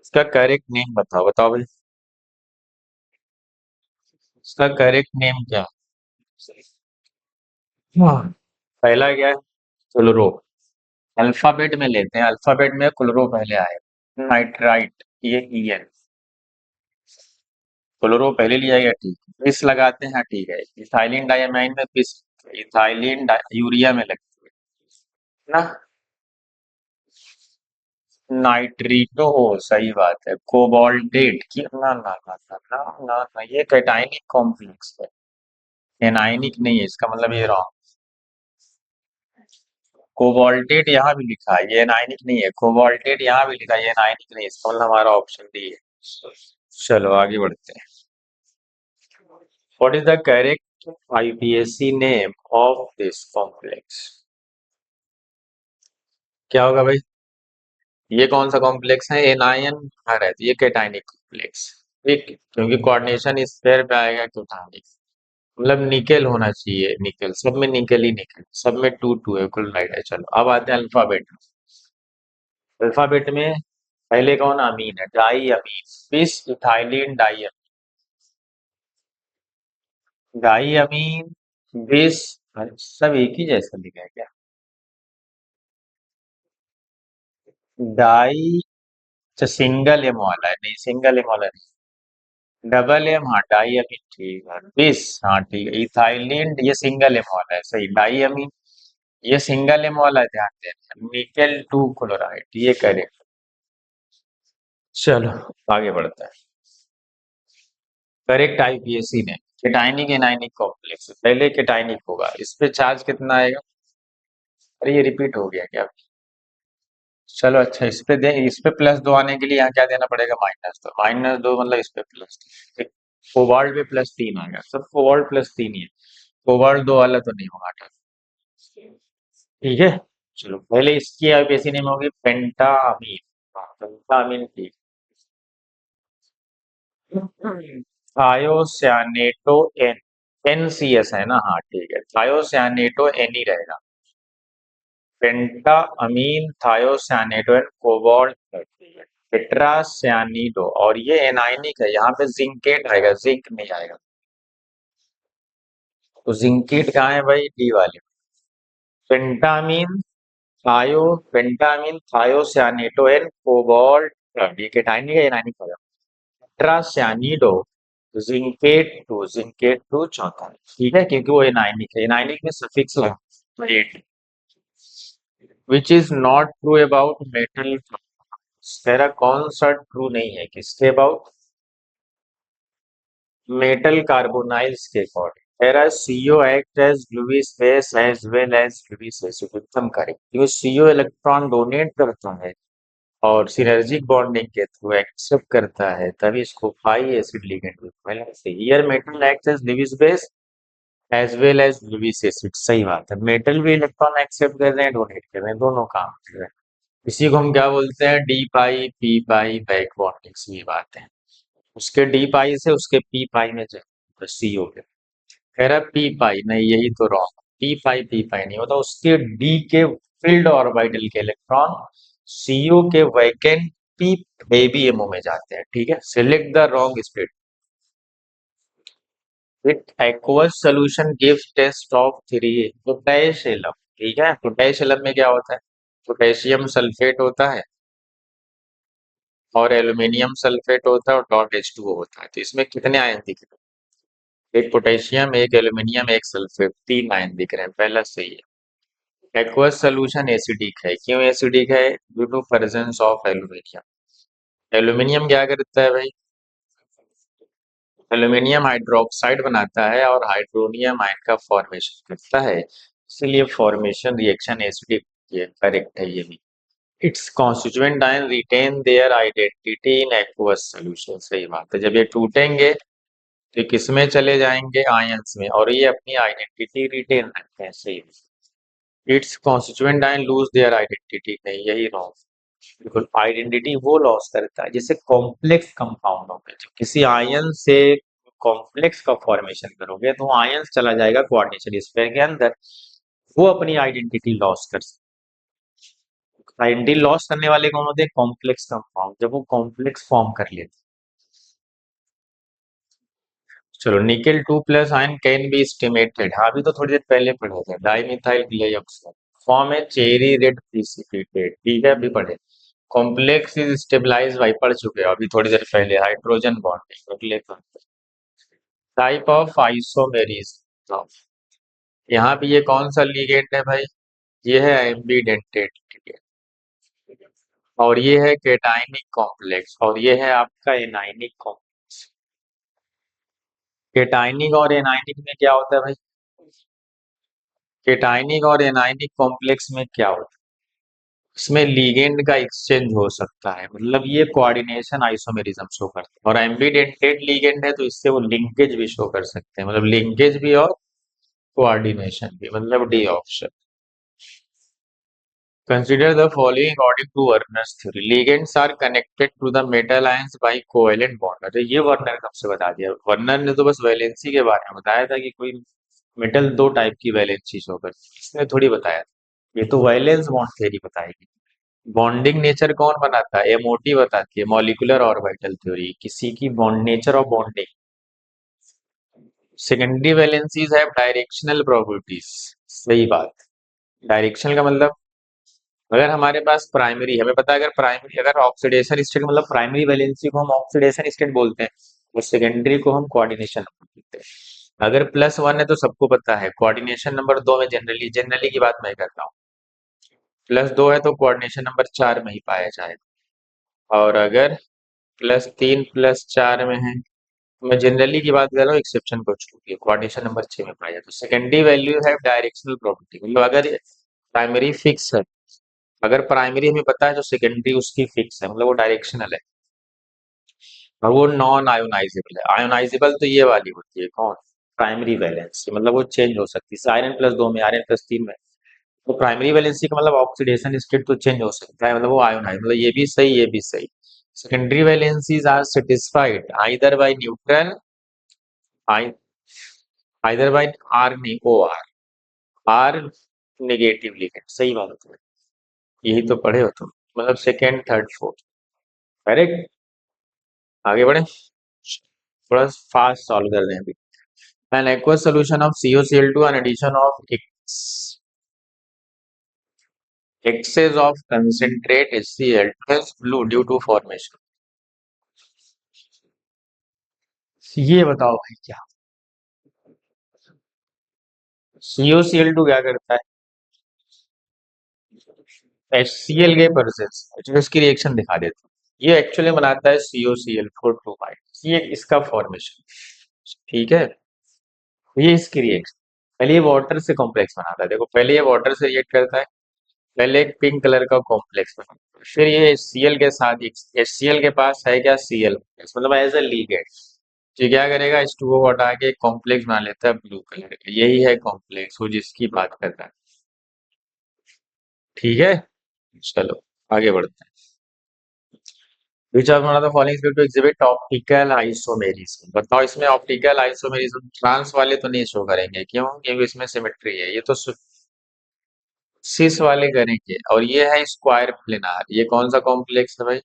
इसका करेक्ट नेम बताओ, बताओ भाई, इसका करेक्ट नेम क्या है? हाँ, पहला क्या है, क्लोरो, अल्फाबेट में लेते हैं, अल्फाबेट में क्लोरो पहले आए, नाइट्राइट, ये EN, क्लोरो पहले लिया गया, ठीक है। पिस लगाते हैं, ठीक है। इथाइलिन डायमाइन में पिस, यूरिया में लगती है ना। नाइट्रिनो, सही बात है। कोबाल्टेट की ना ना ना ना ना ना ना, ये कैटाइनिक कॉम्प्लेक्स है, एनाइनिक नहीं है, इसका मतलब ये रॉन्ग। कोबाल्टेट यहाँ भी लिखा है, ये एनाइनिक नहीं है। कोबाल्टेट यहाँ भी लिखा है, ये एनाइनिक नहीं है, इसका मतलब हमारा ऑप्शन डी है। चलो आगे बढ़ते हैं। What is the correct IPSC name of this complex? क्या होगा भाई? ये कौन सा कॉम्प्लेक्स है? एनायन बाहर है तो ये कैटाइनिक कॉम्प्लेक्स, ठीक। क्योंकि कोऑर्डिनेशन इस पेयर पे आएगा कैटाइनिक, मतलब निकेल होना चाहिए, निकेल सब में, निकेल ही निकेल सब में, टू टू है, कुल राइट है। चलो अब आते हैं अल्फाबेट में। अल्फाबेट में पहले कौन? अमीन है, डाई अमीन, बिस इथाइलिन डाई अमीन, डाई अमीन, बिस, सब एक ही जैसा लिखा है क्या? डाई, अच्छा सिंगल एम वाला है, नहीं सिंगल एम वाला नहीं, डबल एम, हाँ डाई अमीन, ठीक है। बिस, हाँ ठीक है। इथाइलिन ये सिंगल एम वाला है, सही। डाई अमीन ये सिंगल एम वाला है, ध्यान देना। निकेल टू क्लोराइड, ये करेक्ट। चलो आगे बढ़ते हैं। करेक्ट आईपीएससी ने केटाइनिक एनाइनिक कॉम्प्लेक्स, पहले केटाइनिक होगा, इस पे चार्ज कितना आएगा? अरे ये रिपीट हो गया क्या? चलो अच्छा, इस पे दे, इस पे प्लस दो आने के लिए यहाँ क्या देना पड़ेगा? माइनस दो, माइनस दो मतलब इस पे प्लस, ठीक। कोबाल्ट पे प्लस तीन आ गया, सब कोबाल्ट प्लस तीन ही है, कोबाल्ट दो वाला तो नहीं होगा, ठीक है। चलो पहले इसकी आईपीएससी नेम होगी पेंटामीन, पेंटामीन, ठीक। थायोसानेटो एन, एनसीएस है ना, हाँ ठीक है, थायोसानेटो एन ही रहेगा। पेंटा अमीन थायोसानेटो एन कोबाल्ट, टेट्रासानिडो, और ये एनाइनिक है, यहाँ पे जिंकेट रहेगा, जिंक नहीं आएगा। तो जिंकेट कहाँ है भाई? डी वाले। पेंटामीन थायो, पेंटामीन थायोसानेटो एन कोबाल्ट, ये केटाइनिक है, एनाइनिक होगा। टेट्रासानिडो, जिंकेट टू चौथा, ठीक है, क्योंकि वो एनाइनिक है, एनाइनिक में सफिक्स लगा ate. Which is not true about metal, तेरा कौन सा ट्रू नहीं है किसके अबाउट? मेटल कार्बोनाइल्स के अकॉर्डिंग। तेरा CO act as Lewis base as well as Lewis acid, एकदम करेक्ट, क्योंकि सीओ इलेक्ट्रॉन डोनेट करता है और सिनर्जिक बॉन्डिंग के थ्रू एक्सेप्ट करता है, तभी इसको पाई एसिड लिगेंड पहले से। Here metal act as Lewis base as well as Lewis acid, सही बात है। मेटल भी इलेक्ट्रॉन एक्सेप्ट कर रहे हैं, डोनेट कर रहे हैं, दोनों काम कर रहे हैं। इसी को हम क्या बोलते हैं? डी पाई पी पाई बैक बॉन्डिंग, ये बात है। उसके डी पाई से उसके पी पाई में जाए सी हो गया। कह रहा पी पाई नहीं, यही तो रॉन्ग। पी पाई नहीं होता, उसके डी के फील्ड ऑर्बिटल के इलेक्ट्रॉन सीओ के वैकेंट पी एबीएमओ में जाते हैं, ठीक है। Select the wrong state. With aqueous solution gives test of three, potassium, ठीक है। पोटेशियम में क्या होता है? पोटेशियम सल्फेट होता है और एल्यूमिनियम सल्फेट होता है और डॉट H2O होता है। तो इसमें कितने आयन दिख रहे हैं? एक पोटेशियम, एक एल्यूमिनियम, एक सल्फेट, तीन आयन दिख रहे हैं, पहला सही है। एक्वस सोल्यूशन एसिडिक है, क्यों एसिडिक है? Due to presence of aluminium. Aluminium क्या करता है भाई? एल्यूमिनियम हाइड्रोक्साइड बनाता है और हाइड्रोनियम आयन का फॉर्मेशन करता है, इसलिए फॉर्मेशन रिएक्शन एसिडिक, ये करेक्ट है ये भी। Its constituent ion retain their identity in aqueous solution, सही बात है। जब ये टूटेंगे तो ये किसमें चले जाएंगे? आयंस में, और ये अपनी आइडेंटिटी रिटेन रखते हैं, सही। It's constituent ion lose their identity, नहीं यही रॉन्ग। बिल्कुल, आइडेंटिटी वो लॉस करता है जैसे कॉम्प्लेक्स कंपाउंड हो गए, जब किसी आयन से कॉम्प्लेक्स का फॉर्मेशन करोगे तो आयंस चला जाएगा कोऑर्डिनेशन स्पेयर के अंदर, वो अपनी आइडेंटिटी लॉस कर सकता है। आइडेंटिटी लॉस करने वाले कौन होते हैं? कॉम्प्लेक्स कंपाउंड, जब वो कॉम्प्लेक्स फॉर्म कर लेते हैं। चलो nickel two plus ion can be estimated, हाँ अभी तो थोड़ी देर पहले पढ़े थे। डाइमिथाइल ग्लाइऑक्साइड फॉर्म है चेरी रेड प्रिसिपिटेट, ठीक है अभी पढ़े। कॉम्प्लेक्स इज स्टेबलाइज, भाई पढ़ चुके हो अभी थोड़ी देर पहले। Hydrogen bonding, type of isomerism. यहाँ पे ये कौन सा लिगेंड है भाई? ये है एम्बीडेंटेड लिगेंड, और ये है केटाइनिक कॉम्प्लेक्स, और ये है आपका एनाइनिक कॉम्प्लेक्स। केटाइनिक और एनाइनिक में क्या होता है भाई? केटाइनिक और एनाइनिक कॉम्प्लेक्स में क्या होता है? इसमें लिगेंड का एक्सचेंज हो सकता है, मतलब ये कोऑर्डिनेशन आइसोमेरिज्म शो करता है। और एम्बीडेंटेड लिगेंड है तो इससे वो लिंकेज भी शो कर सकते हैं, मतलब लिंकेज भी और कोऑर्डिनेशन भी, मतलब D option. Consider the following according to Werner's theory. Ligands are connected to the metal ions by covalent bond. अरे ये वर्नर कब से बता दिया? वर्नर ने तो बस वैलेंसी के बारे में बताया था कि कोई मेटल दो टाइप की वैलेंसी शो करती है, इसने थोड़ी बताया था। ये तो वैलेंस बॉन्ड थ्योरी बताएगी। बॉन्डिंग नेचर कौन बनाता है? एमओटी बताती है, मॉलिक्यूलर ऑर्बिटल थ्योरी, किसी की bond nature of bonding. Secondary valencies have directional properties. सही बात। डायरेक्शनल का मतलब, अगर हमारे पास प्राइमरी, हमें पता है अगर प्राइमरी, अगर ऑक्सीडेशन स्टेट, मतलब प्राइमरी वैलेंसी को हम ऑक्सीडेशन स्टेट बोलते हैं, और सेकेंडरी को हम कोऑर्डिनेशन नंबर बोलते हैं। अगर +1 है तो सबको पता है कोऑर्डिनेशन नंबर 2 में, जनरली जनरली की बात मैं करता हूँ, +2 है तो कोऑर्डिनेशन नंबर 4 में ही पाया जाएगा। और अगर +3 +4 में है, तो मैं जनरली की बात कर रहा हूँ, एक्सेप्शन को छोड़ के कोऑर्डिनेशन नंबर 6 में पाया जाता है। सेकेंडरी वैल्यू है डायरेक्शनल प्रॉपर्टी, मतलब अगर प्राइमरी फिक्स है, अगर प्राइमरी हमें पता है तो सेकेंडरी उसकी फिक्स है, मतलब वो डायरेक्शनल है, और वो नॉन आयोनाइजेबल है। आयोनाइजेबल तो ये वाली होती है कौन? प्राइमरी वैलेंसी, मतलब वो चेंज हो सकती है, Rn+2 में, Rn+3 में। तो प्राइमरी वैलेंसी का मतलब ऑक्सीडेशन स्टेट तो चेंज हो सकता है, मतलब वो आयोनाइज, मतलब ये भी सही ये भी सही। Secondary valencies are satisfied either by neutral, either by are नहीं, O R, or negative ligand. सही बात है, यही तो पढ़े हो तुम, मतलब सेकेंड थर्ड फोर्थ। करेक्ट। आगे बढ़े, थोड़ा फास्ट सॉल्व कर रहे हैं अभी। An aqueous solution of CuCl2 and addition of excess of concentrate HCl is blue due to formation। ये बताओ भाई क्या? CuCl2 क्या करता है? HCl के परसेंस, जो इसकी रिएक्शन दिखा देता हूँ। ये एक्चुअली बनाता है CuCl4 2 ये इसका फॉर्मेशन। ठीक है, ये इसकी रिएक्शन। पहले ये वाटर से कॉम्प्लेक्स बनाता है, देखो पहले ये वाटर से रिएक्ट करता है, पहले एक पिंक कलर का कॉम्प्लेक्स बनाता है, फिर ये HCl के साथ, HCl के पास है क्या? Cl, मतलब एज ए लीगेंड, तो क्या करेगा? H2O को हटा के एक कॉम्प्लेक्स बना लेता है ब्लू कलर का, यही है कॉम्प्लेक्स वो जिसकी बात कर रहा है। ठीक है, चलो आगे बढ़ते हैं। Which of one of the following to exhibit optical isomerism. बताओ इसमें ऑप्टिकल आइसोमेरिज्म, ट्रांस वाले तो नहीं शो करेंगे, क्यों? क्योंकि इसमें सिमेट्री है, ये तो सिस वाले करेंगे। और ये है स्क्वायर प्लेनार, ये कौन सा कॉम्प्लेक्स है भाई?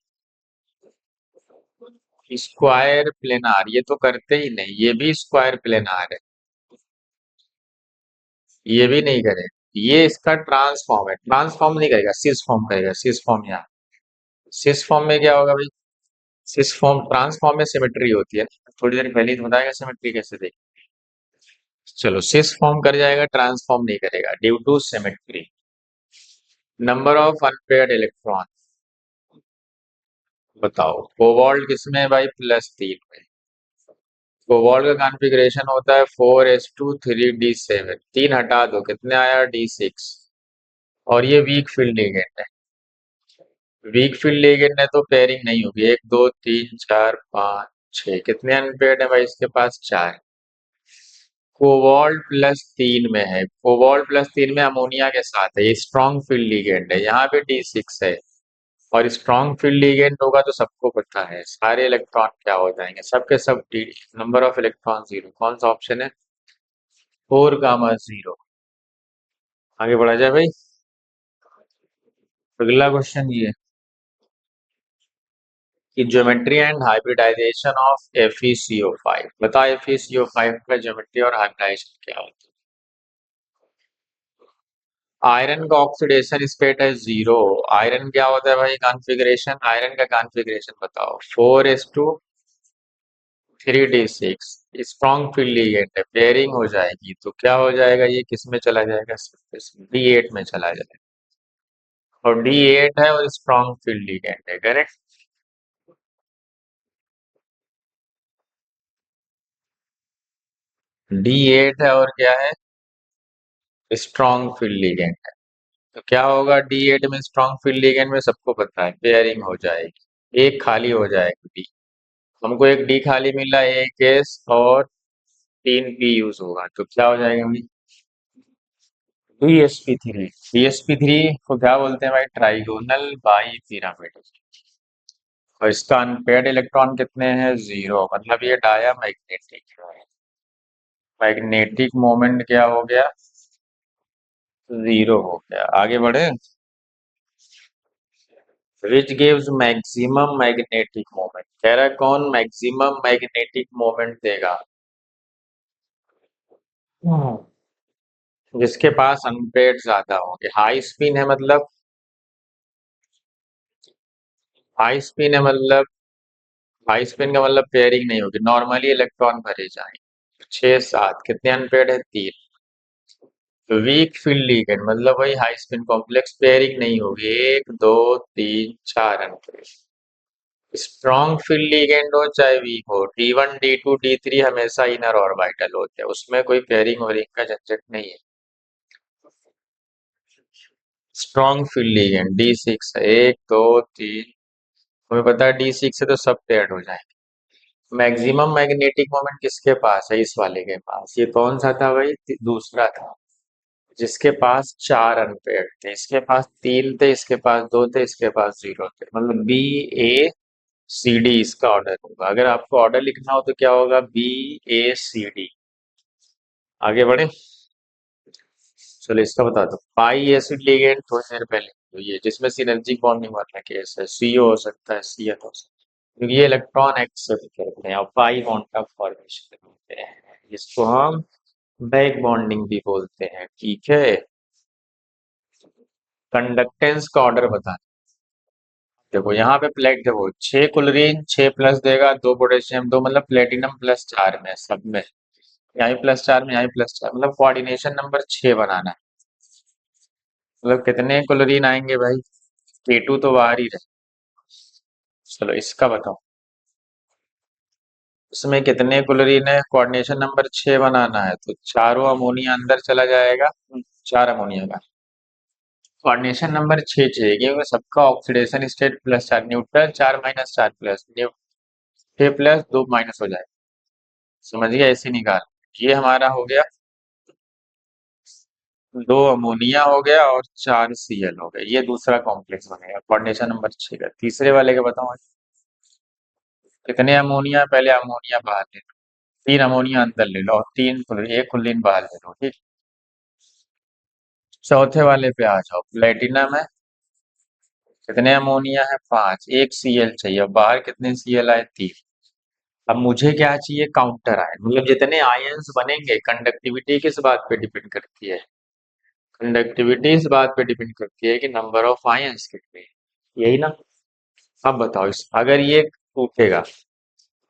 स्क्वायर प्लेनार, ये तो करते ही नहीं, ये भी स्क्वायर प्लेनार है, ये भी नहीं करे। ये इसका ट्रांसफॉर्म है, ट्रांसफॉर्म नहीं करेगा, सिस फॉर्म करेगा, सिस फॉर्म। यहाँ सिस फॉर्म में क्या होगा भाई? सिस फॉर्म, ट्रांसफॉर्म में सिमेट्री होती है ना, थोड़ी देर पहले ही तो बताएगा सिमेट्री कैसे देख। चलो सिस फॉर्म कर जाएगा, ट्रांसफॉर्म नहीं करेगा due to symmetry. Number of unpaired electron बताओ। कोबाल्ट किसमें है भाई? +3 में। कोबाल्ट का कॉन्फ़िगरेशन होता है 4s2 3d7, 3 हटा दो, कितने आया? d6। और ये वीक फील्ड लिगेंड है, वीक फील्ड लिगेंड है तो पेयरिंग नहीं होगी। 1 2 3 4 5 6, कितने अनपेयर्ड है भाई इसके पास? 4। कोबाल्ट +3 में है, कोबाल्ट +3 में अमोनिया के साथ है, ये स्ट्रॉन्ग फील्ड लिगेंड है, यहाँ पे d6 है। और स्ट्रॉन्ग फील्ड लिगेंड होगा तो सबको पता है सारे इलेक्ट्रॉन क्या हो जाएंगे, सबके सब डी। नंबर ऑफ इलेक्ट्रॉन 0, कौन सा ऑप्शन है? 4, 0। आगे बढ़ा जाए भाई। अगला क्वेश्चन ये है कि geometry and hybridisation of FeCO5। बताओ FeCO5 का ज्योमेट्री और हाइब्रिडाइजेशन क्या होता है? आयरन का ऑक्सीडेशन स्टेट है 0। आयरन क्या होता है भाई? कॉन्फ़िगरेशन, आयरन का कॉन्फ़िगरेशन बताओ। 4s2 3d6, strong field ligand है, पेयरिंग हो जाएगी तो क्या हो जाएगा, ये किस में चला जाएगा, D8 में चला जाएगा। और D8 है और स्ट्रॉन्ग फील्ड लिगेंड है, करेक्ट। D8 है और क्या है, स्ट्रॉन्ग फील्ड लिगेंड है। तो क्या होगा D8 में, स्ट्रॉन्ग फील्ड लिगेंड में सबको पता है पेयरिंग हो जाएगी, एक खाली हो जाएगा डी। हमको एक डी खाली मिला, एक एस और तीन पी यूज होगा तो क्या हो जाएगा भाई, DsP3। DsP3 को क्या बोलते हैं भाई, ट्राइगोनल बाई पिरामिड। और इसका अनपेयर्ड इलेक्ट्रॉन कितने हैं, जीरो, मतलब ये डाया मैग्नेटिक है। मैग्नेटिक मोमेंट क्या हो गया, जीरो हो गया। आगे बढ़े, which gives maximum magnetic moment, कह रहा है कौन मैक्सिमम मैग्नेटिक मोमेंट देगा। हम्म। जिसके पास अनपेयर्ड ज्यादा होंगे, हाई स्पिन है मतलब, हाई स्पिन है मतलब, हाई स्पिन का मतलब पेयरिंग नहीं होगी, नॉर्मली इलेक्ट्रॉन भरे जाएंगे। छह सात, कितने अनपेयर्ड है, तीन। वीक फील्ड लिगेंड मतलब वही हाई स्पिन कॉम्प्लेक्स, पेयरिंग नहीं होगी, एक दो तीन चार अनपेयर्ड। स्ट्रॉन्ग फील्ड लिगेंड हो चाहे वीक हो, D1 D2 D3 हमेशा इनर ऑर्बिटल होते हैं, उसमें कोई पेयरिंग वरिंग का झंझट नहीं है। स्ट्रॉन्ग फील्ड लिगेंड D6 है, एक दो तीन, हमें पता है D6 से तो सब पेयर्ड हो जाएंगे। मैक्सिमम मैग्नेटिक मोमेंट किसके पास है, इस वाले के पास, ये कौन सा था भाई, दूसरा था, जिसके पास चार अनपेयर्ड थे, इसके पास तीन थे, इसके पास दो थे, इसके पास जीरो थे, मतलब BACD इसका ऑर्डर होगा। अगर आपको ऑर्डर लिखना हो तो क्या होगा, BACD। आगे बढ़े, चलो इसका बता दो, पाई एसिड लिगेंड थोड़ी देर पहले तो ये जिसमें सिनर्जिक बॉन्डिंग वाला केस है, CO हो सकता है, CN हो सकता है, क्योंकि ये इलेक्ट्रॉन एक्सेप्ट करते हैं और पाई बॉन्ड का फॉर्मेशन करते हैं, इसको हम बैक बॉन्डिंग भी बोलते हैं, ठीक है। कंडक्टेंस का ऑर्डर बता, देखो यहाँ पे प्लेट, देखो छह क्लोरीन, छह प्लस देगा, दो पोटेशियम, दो मतलब प्लेटिनम प्लस चार में, सब में यहाँ प्लस चार में, यहाँ प्लस चार, मतलब कोऑर्डिनेशन नंबर छह बनाना है। मतलब कितने क्लोरीन आएंगे भाई, K2 तो बाहर ही रहे। चलो इसका बताओ, इसमें कितने क्लोरीन है, कोऑर्डिनेशन नंबर छह बनाना है तो चारों अमोनिया अंदर चला जाएगा, चार अमोनिया का कोऑर्डिनेशन नंबर छह चाहिए, क्योंकि सबका ऑक्सीडेशन स्टेट प्लस चार, न्यूट्रल चार माइनस चार प्लस, छह प्लस दो माइनस हो जाएगा, समझ गया, ऐसे निकाल। ये हमारा हो गया, दो अमोनिया हो गया और चार Cl हो गया, ये दूसरा कॉम्प्लेक्स बनेगा कोऑर्डिनेशन नंबर छह का। तीसरे वाले का बताओ, कितने अमोनिया, पहले अमोनिया बाहर ले लो, तीन अमोनिया अंदर ले लो और तीन क्लोरीन, एक क्लोरीन बाहर ले लो, ठीक। चौथे वाले पे आ जाओ, प्लेटिनम है, कितने अमोनिया है, पांच, एक Cl चाहिए, और बाहर कितने Cl आए, तीन। अब मुझे क्या चाहिए, काउंटर आयन, मतलब जितने आयन्स बनेंगे, कंडक्टिविटी किस बात पे डिपेंड करती है, कंडक्टिविटी इस बात पे डिपेंड करती है कि नंबर ऑफ आयन्स कितने हैं। यही ना। अब बताओ, इस अगर ये टूटेगा,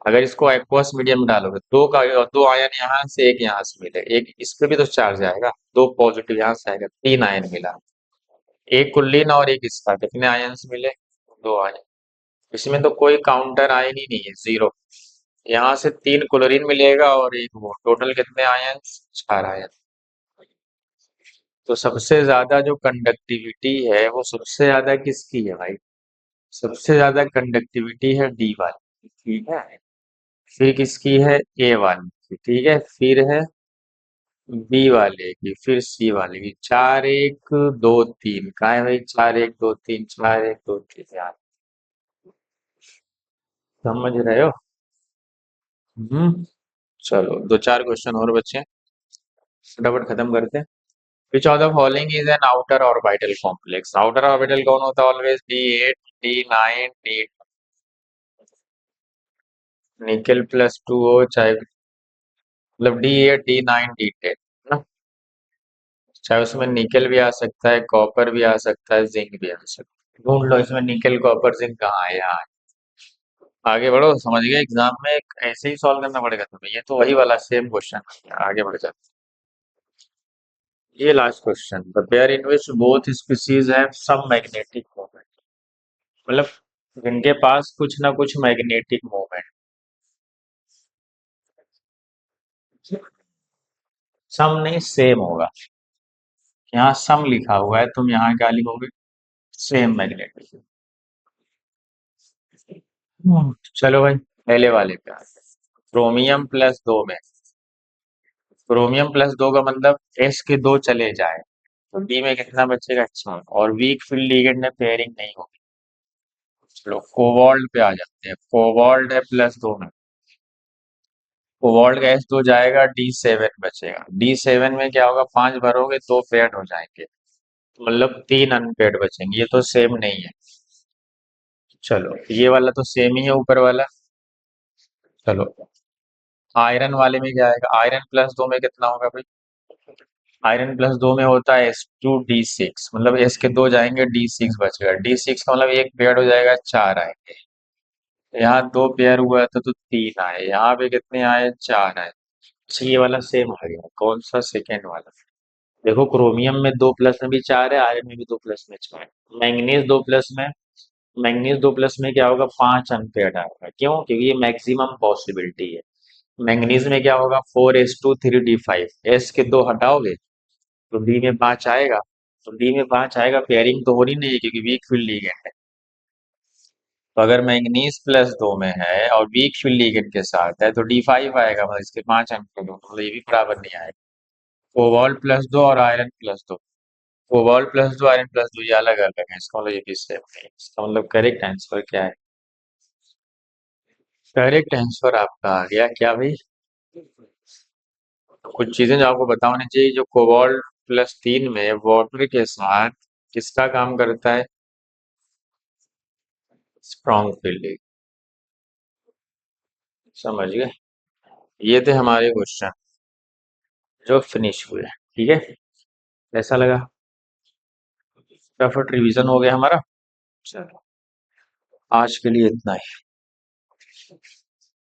अगर इसको एक्वस मीडियम में डालोगे, दो आयन यहाँ से एक यहाँ से मिले, एक इस पे भी तो चार्ज आएगा, दो पॉजिटिव यहाँ से आएगा, तीन आयन मिला, एक कुल्लीन और एक इसका, कितने आयन्स मिले, दो आयन। इसमें तो कोई काउंटर आयन ही नहीं है, जीरो। यहाँ से तीन क्लोरीन मिलेगा और एक वो, टोटल कितने आयन, चार आयन। तो सबसे ज्यादा जो कंडक्टिविटी है वो सबसे ज्यादा किसकी है भाई, सबसे ज्यादा कंडक्टिविटी है डी वाली, ठीक है। फिर किसकी है, ए वाली की, ठीक है, फिर है बी वाले की, फिर सी वाले की, चार एक दो तीन, कहा है भाई, चार एक दो तीन, चार एक दो तीन, यार समझ रहे हो। चलो दो चार क्वेश्चन और बचे हैं, फटाफट खत्म करते हैं। Which of the following is an outer orbital complex, outer orbital कौन होता है always, D8 D9 D, nickel plus two हो चाहे, मतलब D8 D9 D10 ना, चाहे उसमें निकेल भी आ सकता है, कॉपर भी आ सकता है, जिंक भी आ सकता है। ढूंढ लो इसमें निकेल कॉपर जिंक कहाँ है, यहाँ है। आगे बढ़ो, समझ गए, एग्जाम में एक ऐसे ही सॉल्व करना पड़ेगा तुम्हें, ये तो वही वाला सेम क्वेश्चन। आगे बढ़ जाते हैं। ये last question, the pair in which both species have same magnetic moment, मतलब जिनके पास कुछ ना कुछ मैग्नेटिक मोमेंट। सम नहीं, सेम होगा। यहाँ सम लिखा हुआ है, तुम यहाँ क्या लिखोगे? Same magnetic. चलो भाई, पहले वाले पे आते हैं। क्रोमियम प्लस दो में, क्रोमियम प्लस दो का मतलब एस के दो चले जाए तो डी में कितना बचेगा? अच्छा, और वीक फील्ड लिगेंड में पेयरिंग नहीं होगी। चलो कोबाल्ट पे आ जाते हैं। कोबाल्ट है प्लस दो में, कोबाल्ट का एस दो जाएगा, डी सेवन बचेगा। डी सेवन में क्या होगा? पांच भरोगे दो पेड हो जाएंगे, मतलब तीन अनपेड बचेंगे। ये तो सेम नहीं है। चलो ये वाला तो सेम ही है ऊपर वाला। चलो आयरन वाले में क्या आएगा? आयरन प्लस दो में कितना होगा भाई? आयरन प्लस दो में होता है एस टू डी सिक्स, मतलब एस के दो जाएंगे, डी सिक्स बचेगा। डी सिक्स का मतलब एक पेयर हो जाएगा, चार आएंगे। यहाँ दो पेयर हुआ था तो तीन आए, यहाँ पे कितने आए? चार आए। अच्छा ये वाला सेम आ गया, कौन सा? सेकेंड वाला। देखो क्रोमियम में दो प्लस में भी चार है, आयरन में भी दो प्लस में चार है। मैंगनीज दो प्लस में, मैंगनीज दो प्लस में क्या होगा? पांच अनपेड आएगा। क्यों? क्योंकि ये मैक्सिमम पॉसिबिलिटी है। मैंगनीज में क्या होगा? Four s two three d five, s के दो हटाओगे तो डी में पांच आएगा। तो डी में पांच आएगा, पेयरिंग तो हो रही नहीं है क्योंकि वीक फील्ड लिगेंड है। तो अगर मैंगनीज प्लस दो में है और वीक फील्ड लिगेंड के साथ है तो डी फाइव आएगा, मतलब इसके पांच अंक दो, मतलब ये भी बराबर नहीं आएगा। कोबाल्ट प्लस दो और आयरन प्लस दो, कोबाल्ट प्लस दो आयरन प्लस दो, ये अलग अलग है, इसका मतलब ये भी सेम नहीं है। इसका मतलब करेक्ट आंसर क्या है? करेक्ट आंसर आपका आ गया क्या भाई? तो कुछ चीजें जो आपको पता होनी चाहिए, जो कोबाल्ट प्लस तीन में वाटर के साथ किसका काम करता है? Strong fielding. समझ गए? ये थे हमारे क्वेश्चन जो फिनिश हुए। ठीक है, कैसा लगा? फटाफट रिवीजन हो गया हमारा। चलो आज के लिए इतना ही।